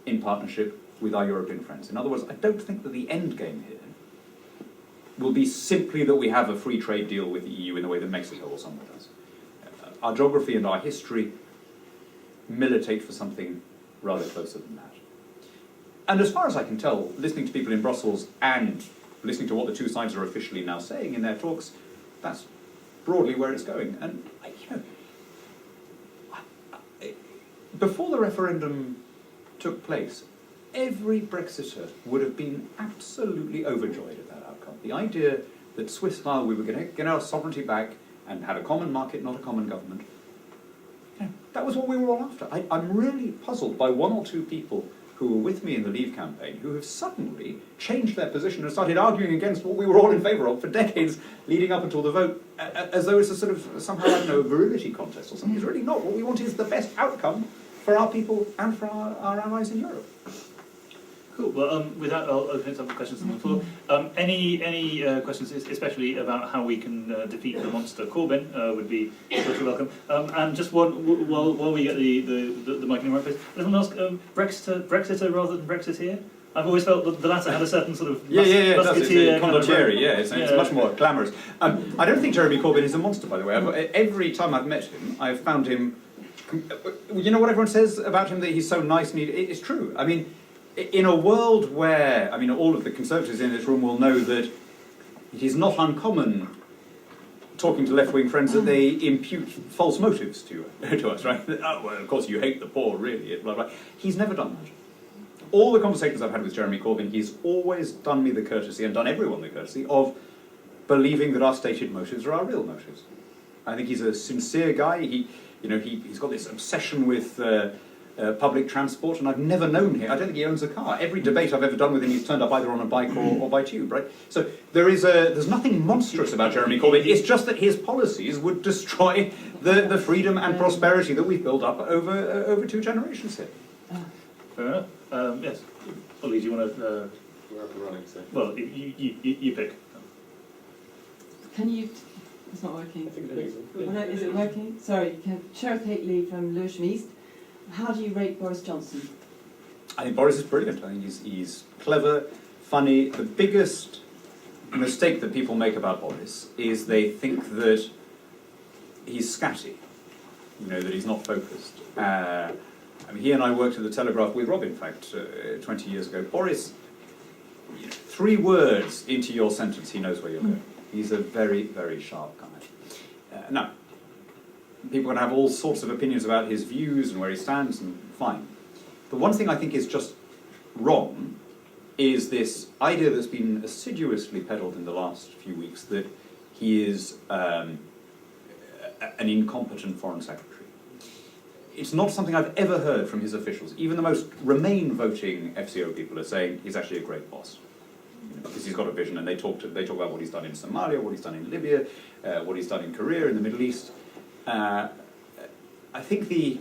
in partnership with our European friends. In other words, I don't think that the end game here will be simply that we have a free trade deal with the EU in the way that Mexico or someone does. Our geography and our history militate for something rather closer than that. And as far as I can tell, listening to people in Brussels and listening to what the two sides are officially now saying in their talks, that's broadly where it's going. And, before the referendum took place, every Brexiter would have been absolutely overjoyed at that outcome. The idea that Swiss-style we were going to get our sovereignty back and have a common market, not a common government, that was what we were all after. I'm really puzzled by one or two people who were with me in the Leave campaign who have suddenly changed their position and started arguing against what we were all in favour of for decades leading up until the vote, as though it's a sort of, somehow, I don't know, a virility contest or something. It's really not. What we want is the best outcome for our people and for our allies in Europe. Cool. Well, with that, I'll open it up for questions on the floor. Any questions, especially about how we can defeat the monster Corbyn, would be especially welcome. And just one, while we get the mic in the right place, I just want to ask, Brexiter rather than Brexiteer? I've always felt that the latter had a certain sort of musketeer. It's condottieri, it's much more glamorous. I don't think Jeremy Corbyn is a monster, by the way. Every time I've met him, I've found him. You know what everyone says about him, that he's so nice, and it's true. I mean, in a world where, I mean, all of the Conservatives in this room will know that it is not uncommon, talking to left-wing friends, that they impute false motives to us, right? Oh, well, of course you hate the poor, really, blah, blah. He's never done that. All the conversations I've had with Jeremy Corbyn, he's always done me the courtesy, and done everyone the courtesy, of believing that our stated motives are our real motives. I think he's a sincere guy. He's got this obsession with public transport, and I've never known him. I don't think he owns a car. Every debate I've ever done with him, he's turned up either on a bike or by tube, right? So there's nothing monstrous about Jeremy Corbyn. It's just that his policies would destroy the freedom and prosperity that we've built up over 2 generations here. Fair enough. Yes. Ollie, do you want to... We're up and running, so. Well, you pick. Can you... It's not working. I think it is. Is it working? Sorry. Sheriff Haitley from Lewisham East. How do you rate Boris Johnson? I think Boris is brilliant. I think he's clever, funny. The biggest mistake that people make about Boris is they think that he's scatty, that he's not focused. He and I worked at the Telegraph with Rob, in fact, 20 years ago. Boris, 3 words into your sentence, he knows where you're going. He's a very, very sharp guy. Now, people can have all sorts of opinions about his views and where he stands, and fine. The one thing I think is just wrong is this idea that's been assiduously peddled in the last few weeks that he is an incompetent foreign secretary. It's not something I've ever heard from his officials. Even the most Remain voting FCO people are saying he's actually a great boss. Because he's got a vision, and they talk about what he's done in Somalia, what he's done in Libya, what he's done in Korea, in the Middle East. I think the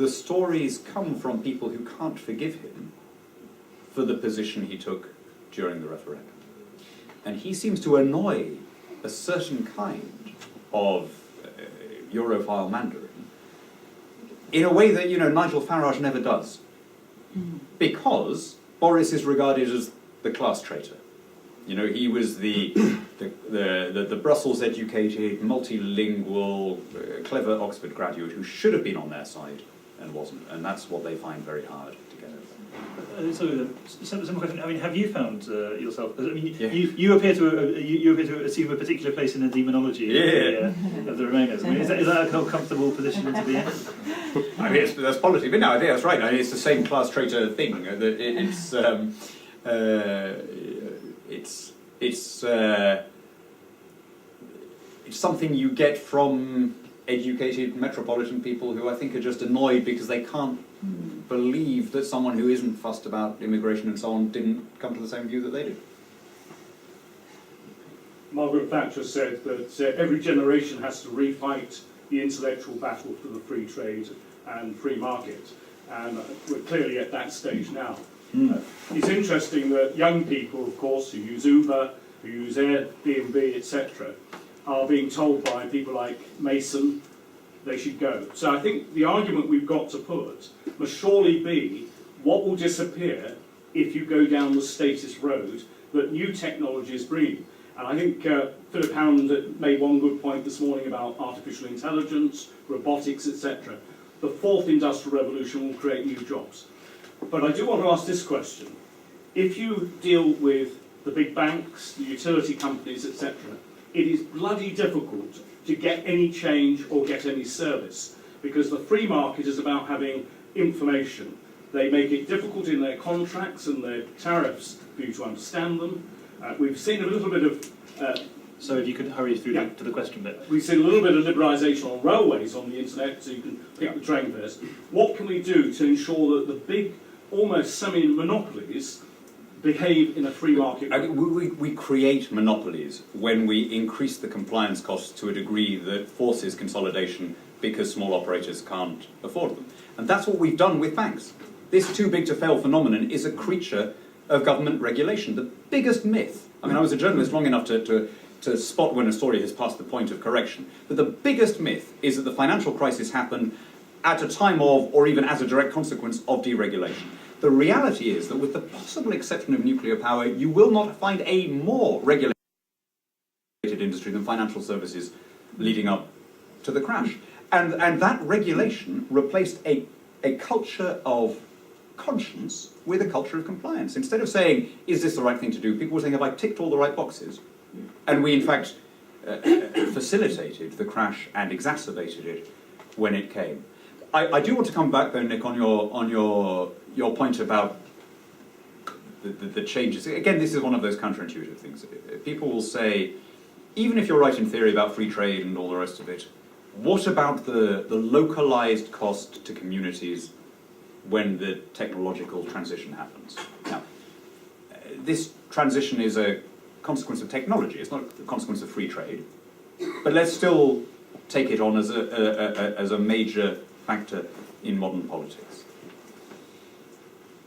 stories come from people who can't forgive him for the position he took during the referendum. And he seems to annoy a certain kind of Europhile Mandarin in a way that, Nigel Farage never does. Because Boris is regarded as the class traitor. He was the Brussels-educated, multilingual, clever Oxford graduate who should have been on their side and wasn't, and that's what they find very hard to get over. Some question. Have you found yourself? Yeah. You appear to assume a particular place in the demonology of the Remainers. Is that a comfortable position to be in? That's politics, but no, that's right. It's the same class traitor thing. It's something you get from educated metropolitan people who I think are just annoyed because they can't believe that someone who isn't fussed about immigration and so on didn't come to the same view that they did. Margaret Thatcher said that every generation has to refight the intellectual battle for the free trade and free market, and we're clearly at that stage now. It's interesting that young people, of course, who use Uber, who use Airbnb, etc., are being told by people like Mason they should go. So I think the argument we've got to put must surely be what will disappear if you go down the status road that new technology is bringing. And I think Philip Hammond made one good point this morning about artificial intelligence, robotics, etc. The 4th industrial revolution will create new jobs. But I do want to ask this question. If you deal with the big banks, the utility companies, etc., it is bloody difficult to get any change or get any service, because the free market is about having information. They make it difficult in their contracts and their tariffs for you to understand them. We've seen a little bit of... So if you could hurry through to the question bit. We've seen a little bit of liberalisation on railways on the internet, so you can pick the train fares. What can we do to ensure that the big, almost semi-monopolies behave in a free market? We create monopolies when we increase the compliance costs to a degree that forces consolidation because small operators can't afford them. And that's what we've done with banks. This too big to fail phenomenon is a creature of government regulation. The biggest myth, I was a journalist long enough to spot when a story has passed the point of correction, but the biggest myth is that the financial crisis happened at a time of, or even as a direct consequence of, deregulation. The reality is that with the possible exception of nuclear power, you will not find a more regulated industry than financial services leading up to the crash. And that regulation replaced a culture of conscience with a culture of compliance. Instead of saying, is this the right thing to do, people were saying, have I ticked all the right boxes? And we, in fact, facilitated the crash and exacerbated it when it came. I do want to come back, though, Nick, on your point about the changes. Again, this is one of those counterintuitive things. People will say, even if you're right in theory about free trade and all the rest of it, What about the localized cost to communities when the technological transition happens? Now, this transition is a consequence of technology, it's not a consequence of free trade, but let's still take it on as a major factor in modern politics.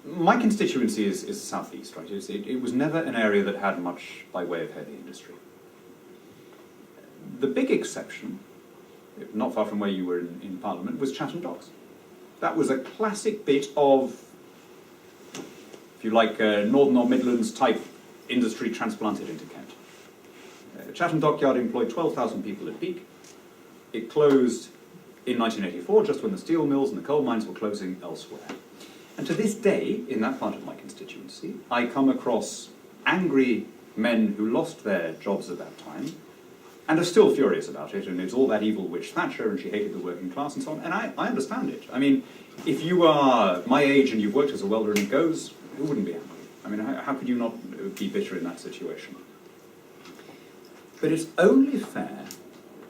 My constituency is the southeast, right? It was never an area that had much by way of heavy industry. The big exception, not far from where you were in Parliament, was Chatham Docks. That was a classic bit of, if you like, Northern or Midlands type industry transplanted into Kent. Chatham Dockyard employed 12,000 people at peak. It closed in 1984, just when the steel mills and the coal mines were closing elsewhere. And to this day, in that part of my constituency, I come across angry men who lost their jobs at that time and are still furious about it, and it's all that evil witch Thatcher, and she hated the working class and so on, and I understand it. I mean, if you are my age and you've worked as a welder and it goes, who wouldn't be angry? I mean, how could you not be bitter in that situation? But it's only fair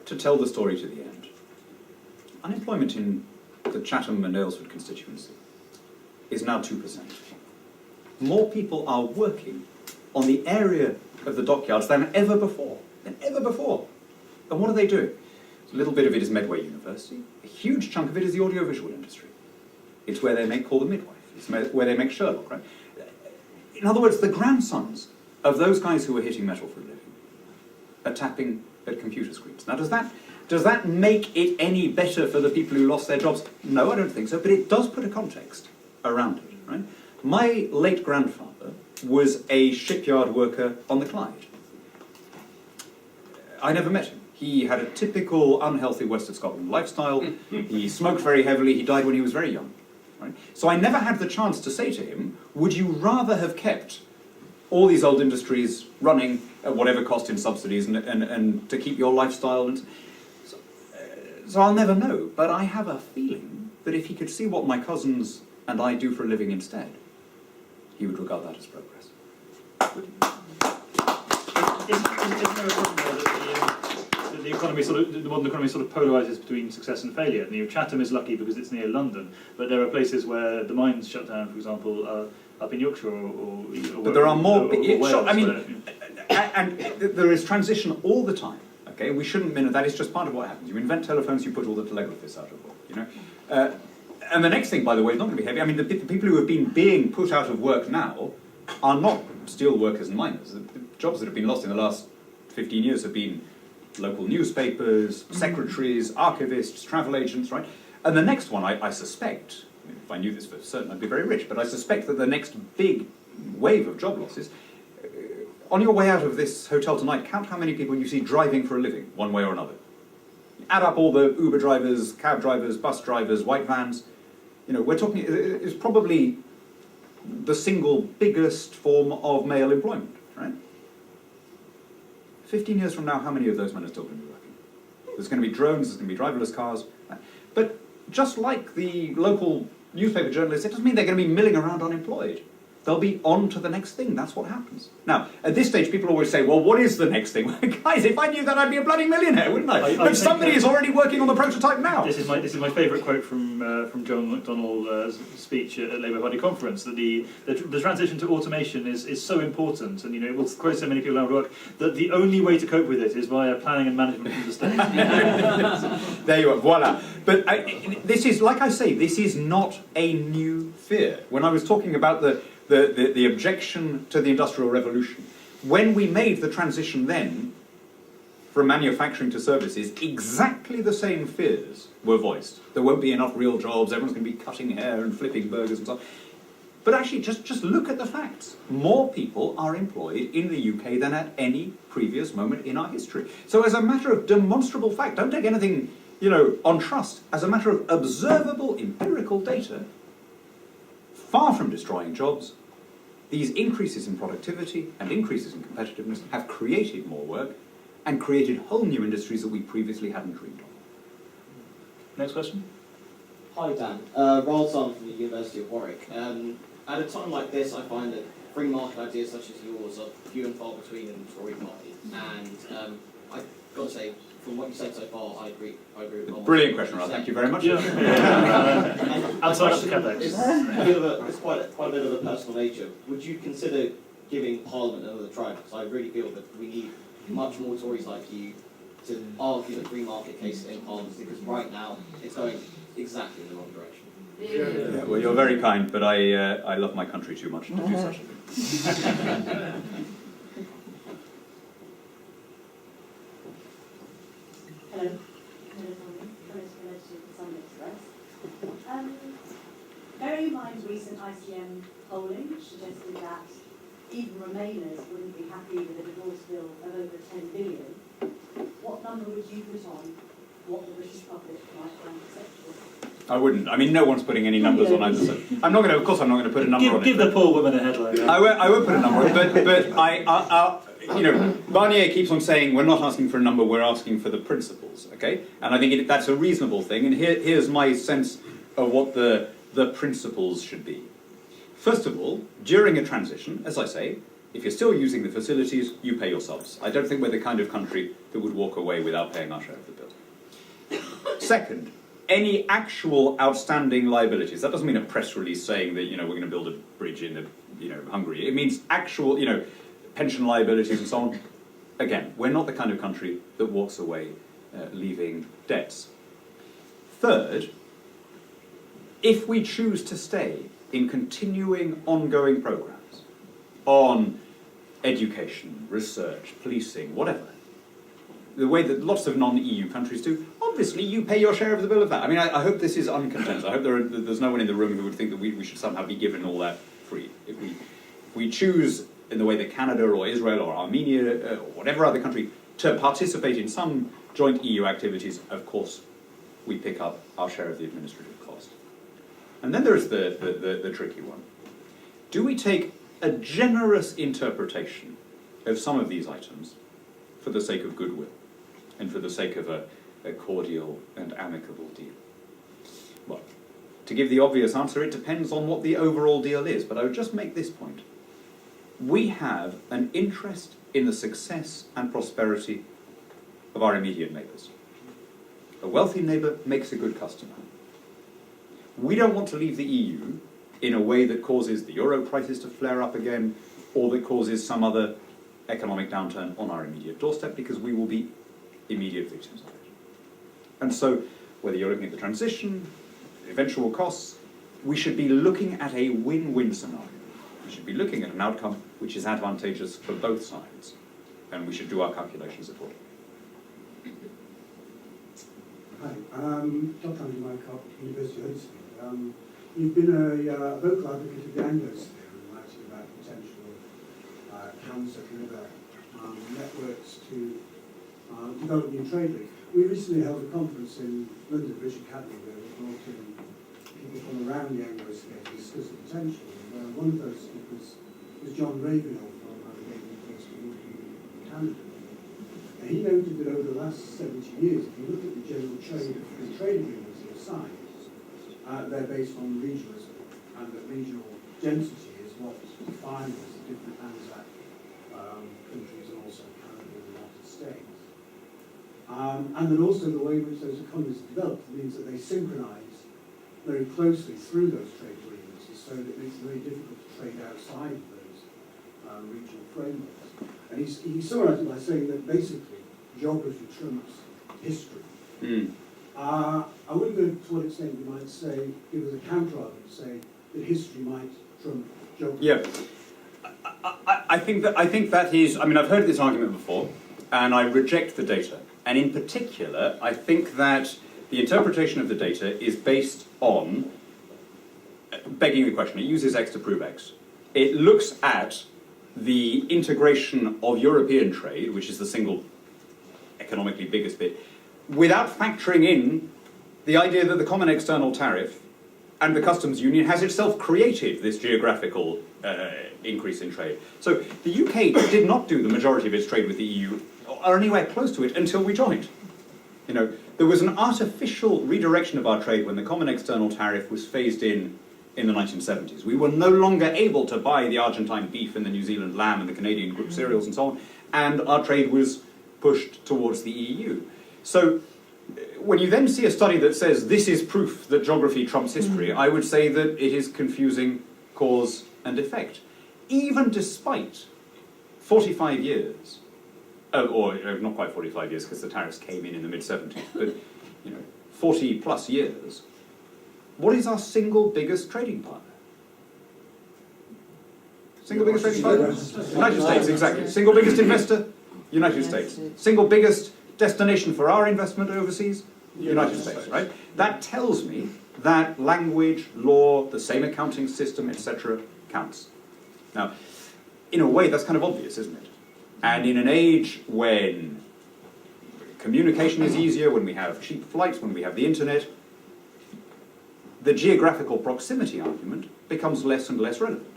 to tell the story to the end. Unemployment in the Chatham and Aylesford constituency is now 2%. More people are working on the area of the dockyards than ever before. And what are they doing? A little bit of it is Medway University. A huge chunk of it is the audiovisual industry. It's where they make Call the Midwife. It's where they make Sherlock, right? In other words, the grandsons of those guys who were hitting metal for a living are tapping at computer screens. Now, does that make it any better for the people who lost their jobs? No, I don't think so, but it does put a context around it, right? My late grandfather was a shipyard worker on the Clyde. I never met him. He had a typical unhealthy West of Scotland lifestyle. He smoked very heavily. He died when he was very young. Right? So I never had the chance to say to him, would you rather have kept all these old industries running at whatever cost in subsidies and to keep your lifestyle? And so I'll never know. But I have a feeling that if he could see what my cousins and I do for a living instead, he would regard that as progress. Isn't there a problem there that the economy the modern economy sort of polarises between success and failure? And, Chatham is lucky because it's near London, but there are places where the mines shut down, for example, up in Yorkshire or but there are more. Wales, I mean, and there is transition all the time. Okay, we shouldn't minute that. It's just part of what happens. You invent telephones, you put all the telegraphists out of work. And the next thing, by the way, is not going to be heavy. I mean, the people who have been being put out of work now are not steel workers and miners. The jobs that have been lost in the last 15 years have been local newspapers, secretaries, archivists, travel agents, right? And the next one, I suspect, if I knew this for certain, I'd be very rich, but I suspect that the next big wave of job losses, on your way out of this hotel tonight, count how many people you see driving for a living, one way or another. Add up all the Uber drivers, cab drivers, bus drivers, white vans. We're talking, it's probably the single biggest form of male employment, right? 15 years from now, how many of those men are still going to be working? There's going to be drones, there's going to be driverless cars. But just like the local newspaper journalists, it doesn't mean they're going to be milling around unemployed. They'll be on to the next thing. That's what happens. Now, at this stage, people always say, well, what is the next thing? Guys, if I knew that, I'd be a bloody millionaire, wouldn't I? But somebody is already working on the prototype now. This is my favourite quote from John McDonnell's speech at Labour Party conference, that the transition to automation is so important, and it will quote so many people out of work, that the only way to cope with it is via planning and management from the state. There you are, voila. But this is, like I say, this is not a new fear. When I was talking about the objection to the Industrial Revolution, when we made the transition then from manufacturing to services, exactly the same fears were voiced. There won't be enough real jobs, everyone's going to be cutting hair and flipping burgers and so on. But actually, just look at the facts. More people are employed in the UK than at any previous moment in our history. So as a matter of demonstrable fact, don't take anything, on trust. As a matter of observable empirical data, far from destroying jobs, these increases in productivity and increases in competitiveness have created more work and created whole new industries that we previously hadn't dreamed of. Next question. Hi Dan, Rolson from the University of Warwick. At a time like this, I find that free market ideas such as yours are few and far between in the Tory party, and I've got to say, from what you said so far, I agree with almost Brilliant what question, you Ralph. said. Thank you very much. And Outside of the my CapEx. question is quite a bit of a personal nature. Would you consider giving Parliament another try? Because I really feel that we need much more Tories like you to argue the free market case in Parliament, because right now it's going exactly in the wrong direction. Yeah, well, you're very kind, but I love my country too much to do such a thing. Hello. Bearing in mind recent ICM polling suggested that even Remainers wouldn't be happy with a divorce bill of over 10 billion, what number would you put on what the British public might find acceptable? I wouldn't. I mean, no one's putting any numbers on either side. I'm not going to. Of course, I'm not going to put a number on it. Give the poor woman a headline. I won't put a number on it, but you know, Barnier keeps on saying we're not asking for a number, we're asking for the principles, okay? And I think that's a reasonable thing, and here's my sense of what the principles should be. First of all, during a transition, as I say, if you're still using the facilities, you pay your subs. I don't think we're the kind of country that would walk away without paying our share of the bill. Second, any actual outstanding liabilities, that doesn't mean a press release saying that, you know, we're going to build a bridge in, Hungary. It means actual, pension liabilities and so on. Again, we're not the kind of country that walks away leaving debts. Third, if we choose to stay in continuing ongoing programs on education, research, policing, whatever, the way that lots of non-EU countries do, obviously you pay your share of the bill of that. I mean, I hope this is uncontentious. I hope there's no one in the room who would think that we should somehow be given all that free. If we choose, in the way that Canada or Israel or Armenia or whatever other country, to participate in some joint EU activities, of course, we pick up our share of the administrative cost. And then there's the tricky one. Do we take a generous interpretation of some of these items for the sake of goodwill and for the sake of a cordial and amicable deal? Well, to give the obvious answer, it depends on what the overall deal is, but I would just make this point. We have an interest in the success and prosperity of our immediate neighbours. A wealthy neighbour makes a good customer. We don't want to leave the EU in a way that causes the euro prices to flare up again, or that causes some other economic downturn on our immediate doorstep, because we will be immediate victims of it. And so, whether you're looking at the transition, the eventual costs, we should be looking at a win-win scenario. We should be looking at an outcome which is advantageous for both sides, and we should do our calculations accordingly. Hi, Dr. Andrew Mycott, University of Huddersfield. You've been a vocal advocate of the Anglo-sphere and writing about potential trans-river networks to develop new trade links. We recently held a conference in London, British Academy, where we brought in people from around the Anglo-sphere to discuss the potential. And one of those speakers was John Ravenhill from University in Canada. And he noted that over the last 70 years, if you look at the general trade agreements that are signed, they're based on regionalism, and that regional density is what defines the different ANZAC countries and also Canada and the United States. And then also the way in which those economies are developed means that they synchronize very closely through those trade agreements, and so that it makes it very difficult to trade outside of those regional frameworks. And he summarized it by saying that basically geography trumps history. I wouldn't go to what extent you might say, give us a counter-argument, say that history might trump geography. Yeah, I think that is. I mean, I've heard this argument before, and I reject the data. And in particular, I think that the interpretation of the data is based on begging the question. It uses X to prove X. It looks at the integration of European trade, which is the single economically biggest bit, without factoring in the idea that the common external tariff and the customs union has itself created this geographical increase in trade. So the UK did not do the majority of its trade with the EU, or anywhere close to it, until we joined. You know, there was an artificial redirection of our trade when the common external tariff was phased in the 1970s. We were no longer able to buy the Argentine beef and the New Zealand lamb and the Canadian group cereals and so on, and our trade was pushed towards the EU. So when you then see a study that says this is proof that geography trumps history, I would say that it is confusing cause and effect. Even despite 45 years, or not quite 45 years because the tariffs came in the mid-70s, but 40 plus years, what is our single biggest trading partner? Single biggest trading partner? United States, exactly. Single biggest investor? United States. Single biggest destination for our investment overseas? United States, right? That tells me that language, law, the same accounting system, etc. counts. Now, in a way, that's kind of obvious, isn't it? And in an age when communication is easier, when we have cheap flights, when we have the internet, the geographical proximity argument becomes less and less relevant.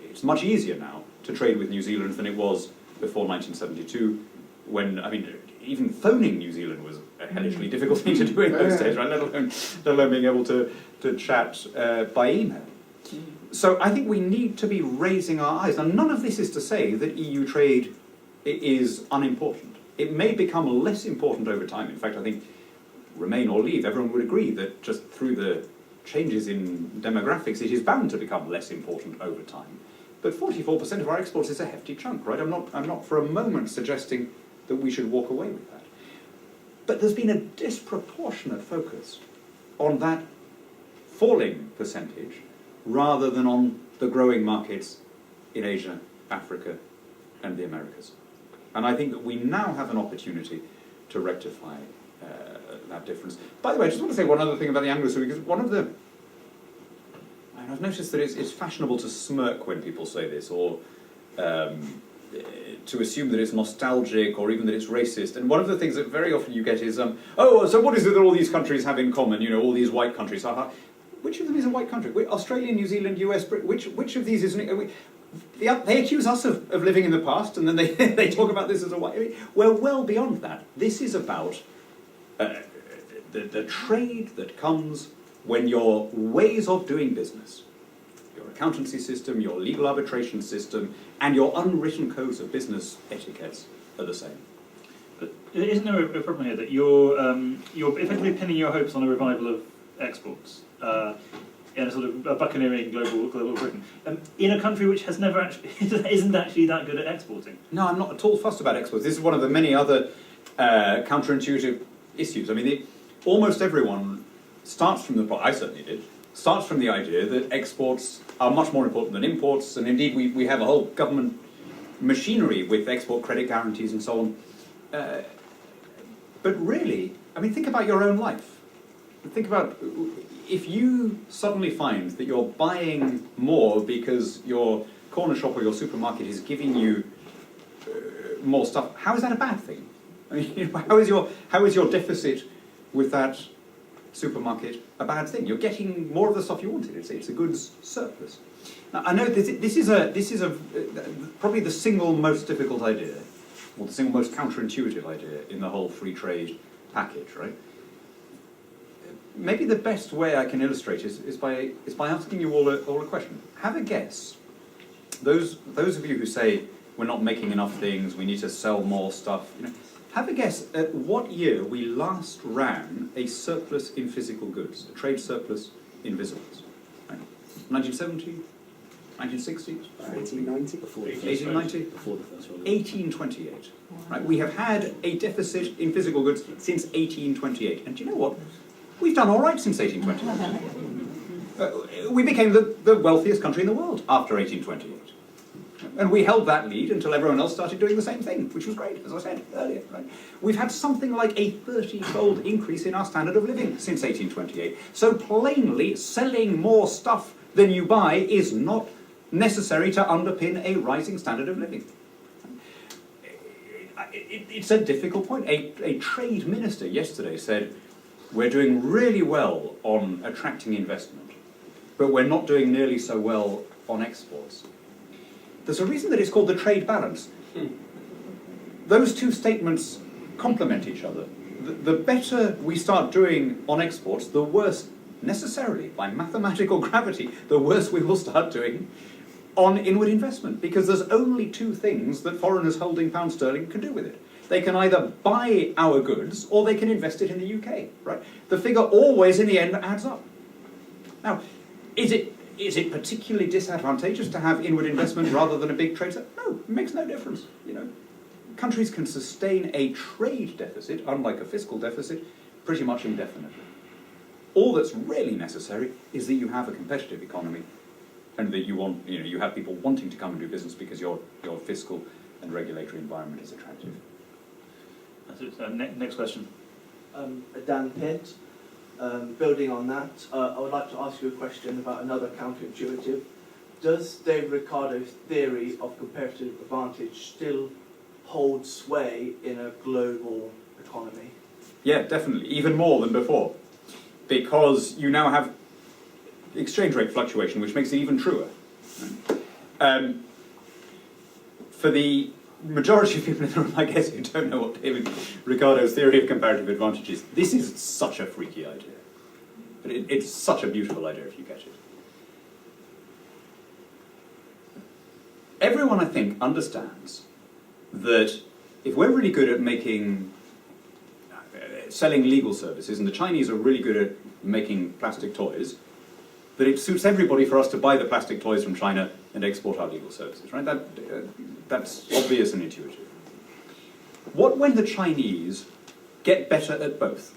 It's much easier now to trade with New Zealand than it was before 1972, when, I mean, even phoning New Zealand was a hellishly difficult thing to do in those days, right? Let alone being able to chat by email. So I think we need to be raising our eyes. And none of this is to say that EU trade is unimportant. It may become less important over time. In fact, I think remain or leave, everyone would agree that just through the changes in demographics, it is bound to become less important over time. But 44% of our exports is a hefty chunk, right? I'm not for a moment suggesting that we should walk away with that. But there's been a disproportionate focus on that falling percentage rather than on the growing markets in Asia, Africa, and the Americas. And I think that we now have an opportunity to rectify that difference. By the way, I just want to say one other thing about the Anglo-Saxon, because one of the... I've noticed that it's fashionable to smirk when people say this, or to assume that it's nostalgic, or even that it's racist. And one of the things that very often you get is, oh, so what is it that all these countries have in common? All these white countries. Which of them is a white country? Australia, New Zealand, US, which of these isn't? They accuse us of living in the past, and then they talk about this as a white... We're well beyond that. This is about the trade that comes when your ways of doing business, your accountancy system, your legal arbitration system, and your unwritten codes of business etiquettes are the same. But isn't there a problem here that you're effectively pinning your hopes on a revival of exports in a sort of a buccaneering global Britain, in a country which has never actually isn't actually that good at exporting? No, I'm not at all fussed about exports. This is one of the many other counterintuitive issues. I mean, almost everyone starts from I certainly did, starts from the idea that exports are much more important than imports, and indeed we have a whole government machinery with export credit guarantees and so on. But really, I mean, think about your own life. Think about if you suddenly find that you're buying more because your corner shop or your supermarket is giving you more stuff. How is that a bad thing? I mean, how is your deficit with that supermarket a bad thing? You're getting more of the stuff you wanted. It's a goods surplus. Now, I know this is probably the single most difficult idea, or the single most counterintuitive idea in the whole free trade package, right? Maybe the best way I can illustrate is by asking you all a question. Have a guess. Those of you who say we're not making enough things, we need to sell more stuff, have a guess at what year we last ran a surplus in physical goods, a trade surplus in visibles. Right? 1970, 1960, 1890? Before the 1890? Before the First World War. 1828. Right? We have had a deficit in physical goods since 1828. And do you know what? We've done all right since 1828. We became the wealthiest country in the world after 1828. And we held that lead until everyone else started doing the same thing, which was great, as I said earlier. Right? We've had something like a 30-fold increase in our standard of living since 1828. So plainly, selling more stuff than you buy is not necessary to underpin a rising standard of living. It's a difficult point. A trade minister yesterday said, we're doing really well on attracting investment, but we're not doing nearly so well on exports. There's a reason that it's called the trade balance. Those two statements complement each other. The better we start doing on exports, the worse, necessarily, by mathematical gravity, the worse we will start doing on inward investment, because there's only two things that foreigners holding pound sterling can do with it. They can either buy our goods or they can invest it in the UK, right? The figure always in the end adds up. Now, is it particularly disadvantageous to have inward investment rather than a big trade surplus? No, it makes no difference, you know. Countries can sustain a trade deficit, unlike a fiscal deficit, pretty much indefinitely. All that's really necessary is that you have a competitive economy and that you have people wanting to come and do business because your fiscal and regulatory environment is attractive. That's it. Next question. Dan Pitt, building on that, I would like to ask you a question about another counterintuitive. Does David Ricardo's theory of comparative advantage still hold sway in a global economy? Yeah, definitely, even more than before, because you now have exchange rate fluctuation, which makes it even truer. For the majority of people in the room, I guess, who don't know what David Ricardo's theory of comparative advantage is, this is such a freaky idea. But it's such a beautiful idea if you get it. Everyone, I think, understands that if we're really good at selling legal services, and the Chinese are really good at making plastic toys, that it suits everybody for us to buy the plastic toys from China and export our legal services, right? That's obvious and intuitive. What when the Chinese get better at both?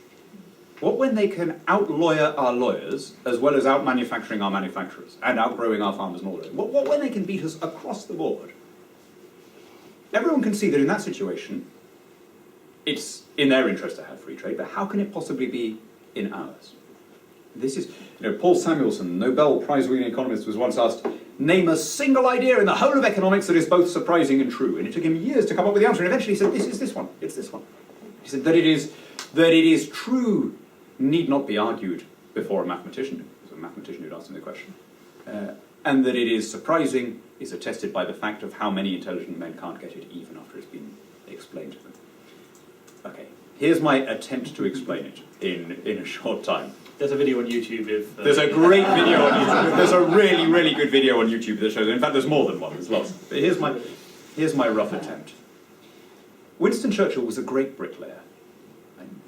What when they can out-lawyer our lawyers, as well as out-manufacturing our manufacturers, and outgrowing our farmers and all that? What when they can beat us across the board? Everyone can see that in that situation, it's in their interest to have free trade, but how can it possibly be in ours? This is, Paul Samuelson, Nobel Prize-winning economist, was once asked, name a single idea in the whole of economics that is both surprising and true. And it took him years to come up with the answer, and eventually he said, this one, it's this one. He said that it is true need not be argued before a mathematician. It was a mathematician who'd asked him the question. And that it is surprising is attested by the fact of how many intelligent men can't get it even after it's been explained to them. Okay, here's my attempt to explain it in a short time. There's a video on YouTube. There's a great video on YouTube. There's a really, really good video on YouTube that shows it. In fact, there's more than one. There's lots. But here's my rough attempt. Winston Churchill was a great bricklayer.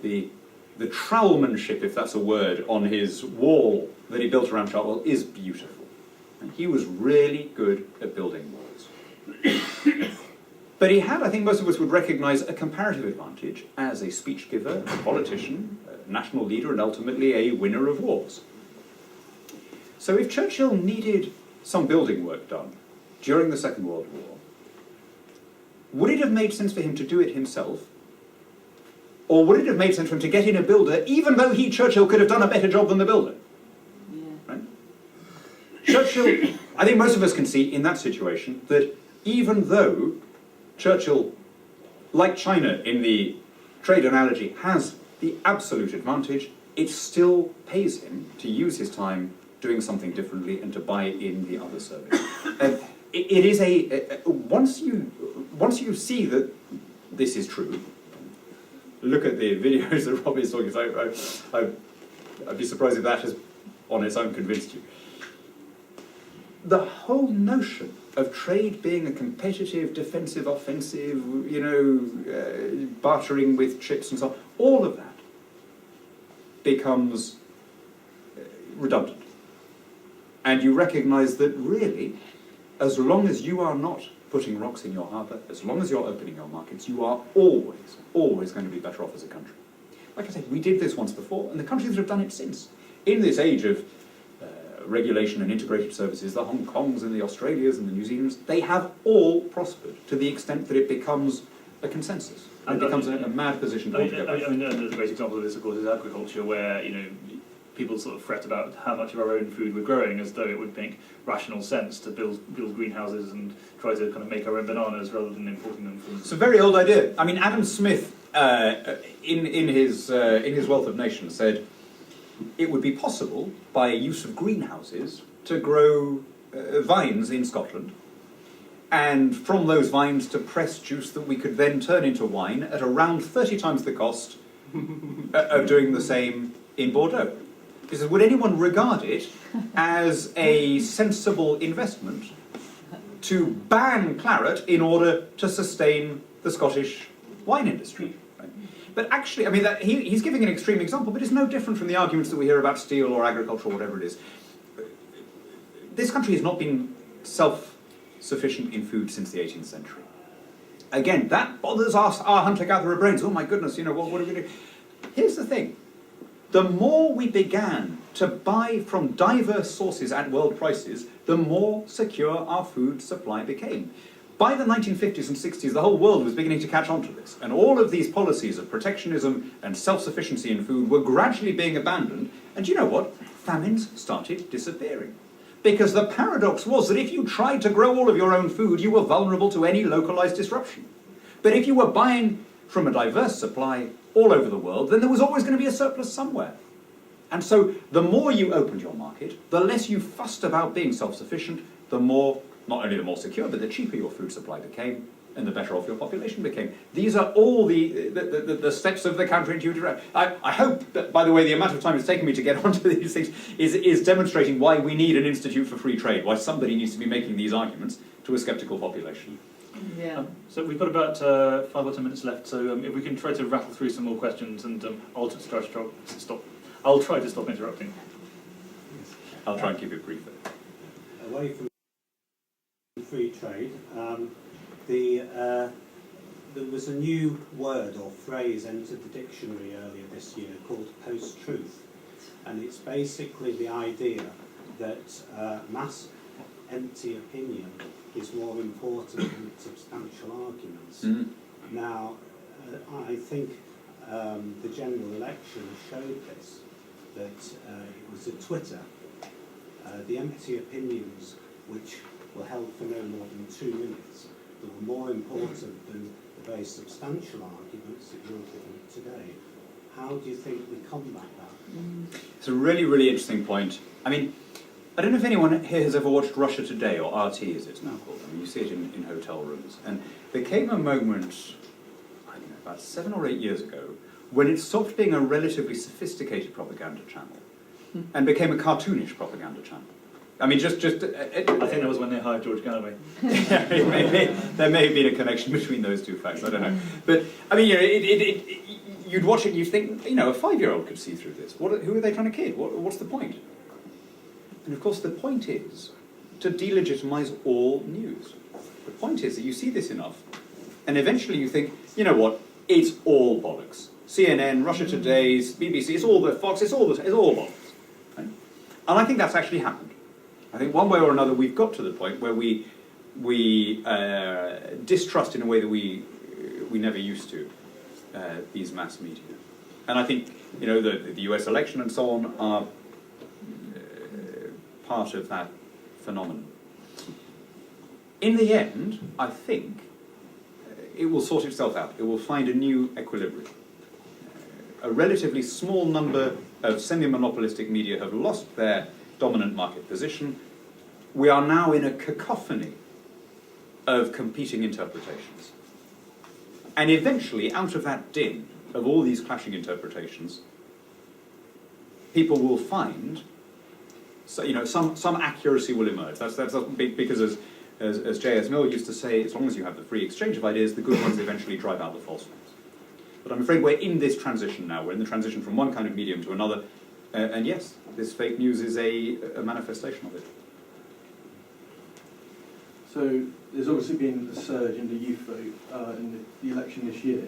The trowelmanship, if that's a word, on his wall that he built around Chartwell is beautiful. And he was really good at building walls. But he had, I think most of us would recognise, a comparative advantage as a speech giver, a politician, a national leader, and ultimately a winner of wars. So if Churchill needed some building work done during the Second World War, would it have made sense for him to do it himself? Or would it have made sense for him to get in a builder, even though he, Churchill, could have done a better job than the builder? Yeah. Right? Churchill, I think most of us can see in that situation that even though Churchill, like China in the trade analogy, has the absolute advantage, it still pays him to use his time doing something differently and to buy in the other service. It is once you see that this is true, look at the videos that Robbie is talking about. I'd be surprised if that has on its own convinced you. The whole notion of trade being a competitive, defensive, offensive, bartering with chips and so on, all of that becomes redundant. And you recognise that really, as long as you are not putting rocks in your harbour, as long as you're opening your markets, you are always going to be better off as a country. Like I said, we did this once before, and the countries that have done it since. In this age of regulation and integrated services, the Hong Kongs and the Australias and the New Zealands, they have all prospered to the extent that it becomes a consensus. And it becomes a mad position to altogether. I mean, a great example of this, of course, is agriculture, where people sort of fret about how much of our own food we're growing, as though it would make rational sense to build greenhouses and try to kind of make our own bananas rather than importing them from. It's a very old idea. I mean, Adam Smith, in his Wealth of Nations, said it would be possible, by use of greenhouses, to grow vines in Scotland, and from those vines to press juice that we could then turn into wine at around 30 times the cost of doing the same in Bordeaux. He says, would anyone regard it as a sensible investment to ban claret in order to sustain the Scottish wine industry. Right? But actually, I mean, he's giving an extreme example, but it's no different from the arguments that we hear about steel or agriculture or whatever it is. This country has not been self-sufficient in food since the 18th century. Again, that bothers our hunter-gatherer brains. Oh my goodness, what are we going to do? Here's the thing. The more we began to buy from diverse sources at world prices, the more secure our food supply became. By the 1950s and 60s, the whole world was beginning to catch on to this, and all of these policies of protectionism and self-sufficiency in food were gradually being abandoned, and you know what? Famines started disappearing. Because the paradox was that if you tried to grow all of your own food, you were vulnerable to any localized disruption. But if you were buying from a diverse supply all over the world, then there was always going to be a surplus somewhere. And so the more you opened your market, the less you fussed about being self-sufficient, the more, not only the more secure, but the cheaper your food supply became, and the better off your population became. These are all the steps of the counterintuitive. I hope that, by the way, the amount of time it's taken me to get onto these things is demonstrating why we need an institute for free trade, why somebody needs to be making these arguments to a sceptical population. Yeah. So we've got about 5 or 10 minutes left, so if we can try to rattle through some more questions, and I'll try to stop interrupting. I'll try and keep it brief. Away from free trade, there was a new word or phrase entered the dictionary earlier this year called post-truth, and it's basically the idea that mass empty opinion is more important than substantial arguments. Mm. Now, I think the general election showed this, that it was at Twitter, the empty opinions which were held for no more than 2 minutes, that were more important than the very substantial arguments that you're giving today. How do you think we combat that? It's a really, really interesting point. I mean, I don't know if anyone here has ever watched Russia Today, or RT as it's now called. I mean, you see it in hotel rooms. And there came a moment, I don't know, about 7 or 8 years ago, when it stopped being a relatively sophisticated propaganda channel and became a cartoonish propaganda channel. I mean, I think that was when they hired George Galloway. There may have been a connection between those two facts, I don't know. But, I mean, you'd watch it and you'd think, a 5-year-old could see through this. Who are they trying to kid? What's the point? And of course the point is to delegitimize all news. The point is that you see this enough, and eventually you think, you know what, it's all bollocks. CNN, Russia Today's, BBC, it's all the Fox, it's all bollocks. Right? And I think that's actually happened. I think one way or another we've got to the point where we distrust in a way that we never used to these mass media. And I think, the US election and so on are part of that phenomenon. In the end, I think it will sort itself out. It will find a new equilibrium. A relatively small number of semi-monopolistic media have lost their dominant market position. We are now in a cacophony of competing interpretations. And eventually, out of that din of all these clashing interpretations, people will find some accuracy will emerge. That's big, because as J.S. Mill used to say, as long as you have the free exchange of ideas, the good ones eventually drive out the false ones. But I'm afraid we're in this transition now. We're in the transition from one kind of medium to another. And yes, this fake news is a manifestation of it. So there's obviously been a surge in the youth vote in the election this year.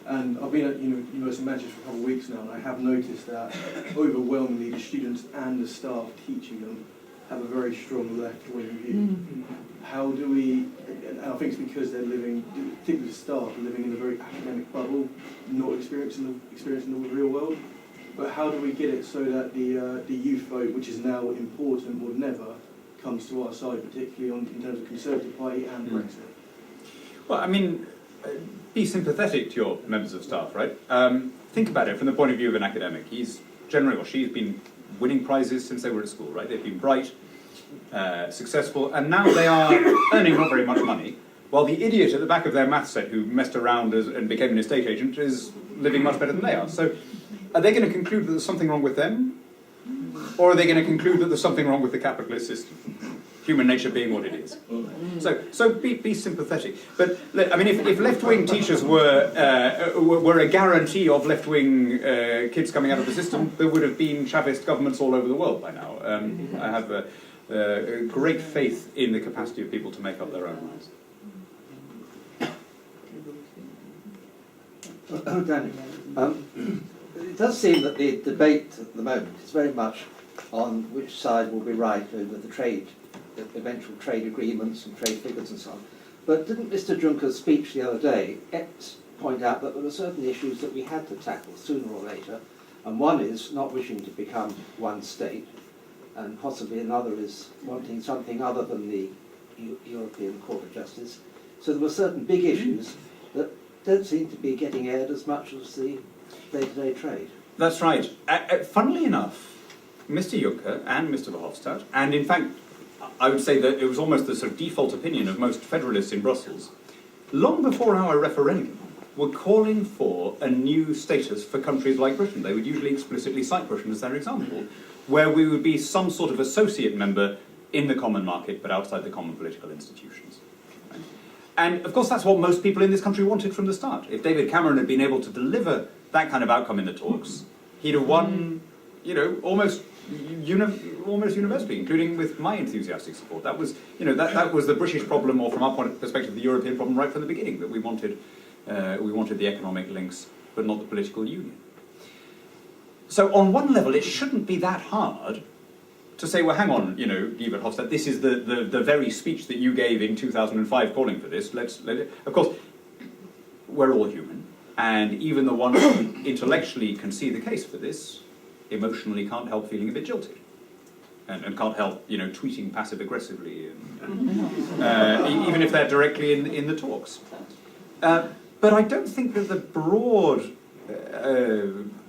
And I've been at University of Manchester for a couple of weeks now, and I have noticed that overwhelmingly the students and the staff teaching them have a very strong left-wing view. How do we, and I think it's because they're living, particularly the staff, are living in a very academic bubble, not experiencing the real world. But how do we get it so that the youth vote, which is now important more than ever, comes to our side, particularly in terms of Conservative Party and Brexit? Well, I mean, be sympathetic to your members of staff, right? Think about it from the point of view of an academic. He's generally, or she's been winning prizes since they were at school, right? They've been bright, successful, and now they are earning not very much money, while the idiot at the back of their maths set who messed around and became an estate agent is living much better than they are. So are they going to conclude that there's something wrong with them? Or are they going to conclude that there's something wrong with the capitalist system? human nature being what it is. So be sympathetic. But I mean, if left-wing teachers were a guarantee of left-wing kids coming out of the system, there would have been Chavist governments all over the world by now. I have a great faith in the capacity of people to make up their own minds. Daniel, it does seem that the debate at the moment is very much on which side will be right over the eventual trade agreements and trade figures and so on. But didn't Mr. Juncker's speech the other day point out that there were certain issues that we had to tackle sooner or later, and one is not wishing to become one state, and possibly another is wanting something other than the European Court of Justice. So there were certain big issues that don't seem to be getting aired as much as the day-to-day trade. That's right. Funnily enough, Mr. Juncker and Mr. Verhofstadt, and in fact, I would say that it was almost the sort of default opinion of most federalists in Brussels, long before our referendum, were calling for a new status for countries like Britain. They would usually explicitly cite Britain as their example, where we would be some sort of associate member in the common market, but outside the common political institutions. Right? And of course, that's what most people in this country wanted from the start. If David Cameron had been able to deliver that kind of outcome in the talks, he'd have won, almost universally, including with my enthusiastic support. That was, that was the British problem, or from our perspective, the European problem right from the beginning, that we wanted the economic links, but not the political union. So on one level, it shouldn't be that hard to say, well, hang on, Guy Verhofstadt, this is the very speech that you gave in 2005 calling for this. Of course, we're all human, and even the ones who intellectually can see the case for this emotionally can't help feeling a bit jilted, and can't help, tweeting passive-aggressively, even if they're directly in the talks. But I don't think that the broad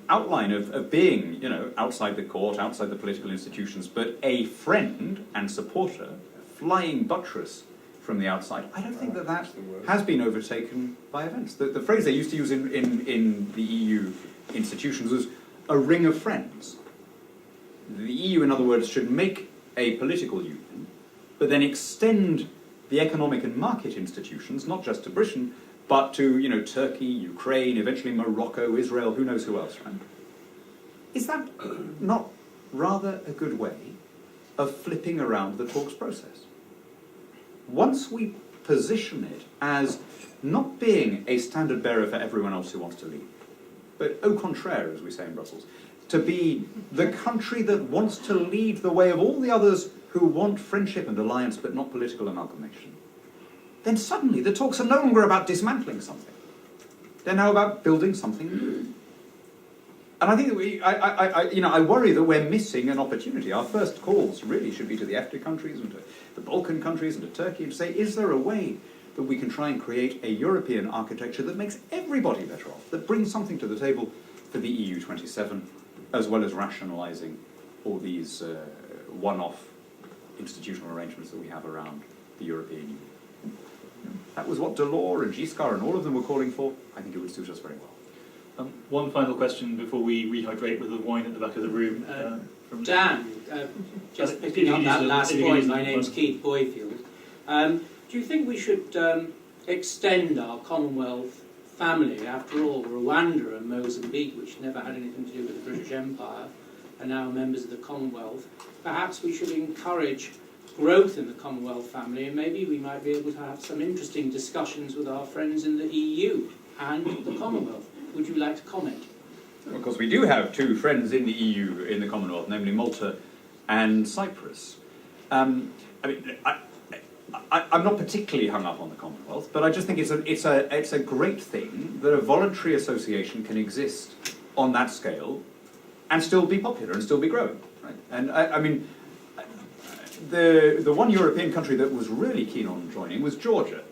outline of being, outside the court, outside the political institutions, but a friend and supporter, flying buttress from the outside, I don't think that has been overtaken by events. The phrase they used to use in the EU institutions was a ring of friends. The EU, in other words, should make a political union, but then extend the economic and market institutions, not just to Britain, but to Turkey, Ukraine, eventually Morocco, Israel, who knows who else, right? Is that not rather a good way of flipping around the talks process? Once we position it as not being a standard bearer for everyone else who wants to lead, but au contraire, as we say in Brussels, to be the country that wants to lead the way of all the others who want friendship and alliance but not political amalgamation, then suddenly the talks are no longer about dismantling something. They're now about building something new. And I think that I worry that we're missing an opportunity. Our first calls really should be to the EFTA countries and to the Balkan countries and to Turkey, and to say, is there a way that we can try and create a European architecture that makes everybody better off, that brings something to the table for the EU 27, as well as rationalising all these one-off institutional arrangements that we have around the European Union. That was what Delors and Giscard and all of them were calling for. I think it would suit us very well. One final question before we rehydrate with the wine at the back of the room. From Dan, just picking up that last point, my name's Keith Boyfield. Do you think we should extend our Commonwealth family? After all, Rwanda and Mozambique, which never had anything to do with the British Empire, are now members of the Commonwealth. Perhaps we should encourage growth in the Commonwealth family, and maybe we might be able to have some interesting discussions with our friends in the EU and the Commonwealth. Would you like to comment? Of course, we do have two friends in the EU in the Commonwealth, namely Malta and Cyprus. I'm not particularly hung up on the Commonwealth, but I just think it's a great thing that a voluntary association can exist on that scale and still be popular and still be growing. Right? And the one European country that was really keen on joining was Georgia,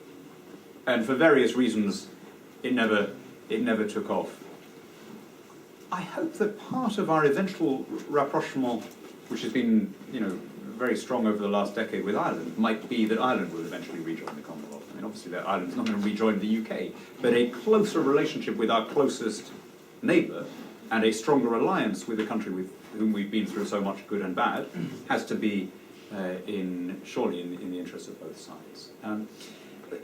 and for various reasons, it never took off. I hope that part of our eventual rapprochement, which has been, very strong over the last decade with Ireland, might be that Ireland will eventually rejoin the Commonwealth. I mean, obviously, that Ireland's not going to rejoin the UK, but a closer relationship with our closest neighbour and a stronger alliance with a country with whom we've been through so much good and bad has to be surely in the interests of both sides. But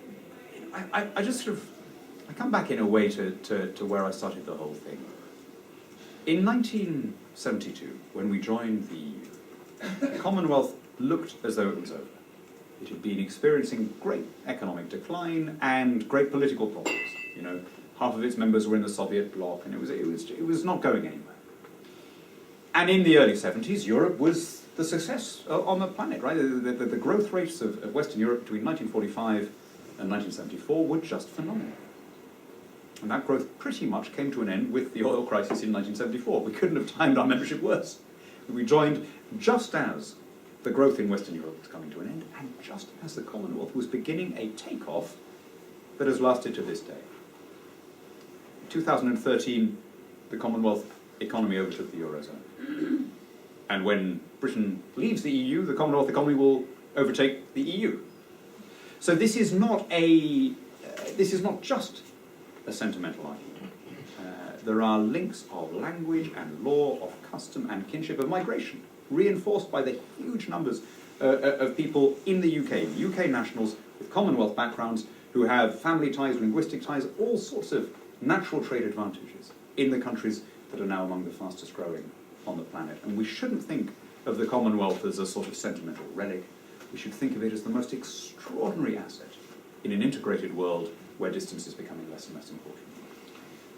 I just sort of, I come back in a way to where I started the whole thing. In 1972, when we joined the EU, the Commonwealth looked as though it was over. It had been experiencing great economic decline and great political problems. You know, half of its members were in the Soviet bloc, and it was not going anywhere. And in the early 70s, Europe was the success on the planet, right? The growth rates of Western Europe between 1945 and 1974 were just phenomenal. And that growth pretty much came to an end with the oil crisis in 1974. We couldn't have timed our membership worse. We joined just as the growth in Western Europe was coming to an end, and just as the Commonwealth was beginning a takeoff that has lasted to this day. In 2013, the Commonwealth economy overtook the Eurozone. And when Britain leaves the EU, the Commonwealth economy will overtake the EU. So this is not just a sentimental argument. There are links of language and law, of custom and kinship, of migration, reinforced by the huge numbers of people in the UK nationals with Commonwealth backgrounds who have family ties, linguistic ties, all sorts of natural trade advantages in the countries that are now among the fastest growing on the planet. And we shouldn't think of the Commonwealth as a sort of sentimental relic. We should think of it as the most extraordinary asset in an integrated world where distance is becoming less and less important.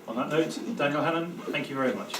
On that note, Daniel Hannan, thank you very much.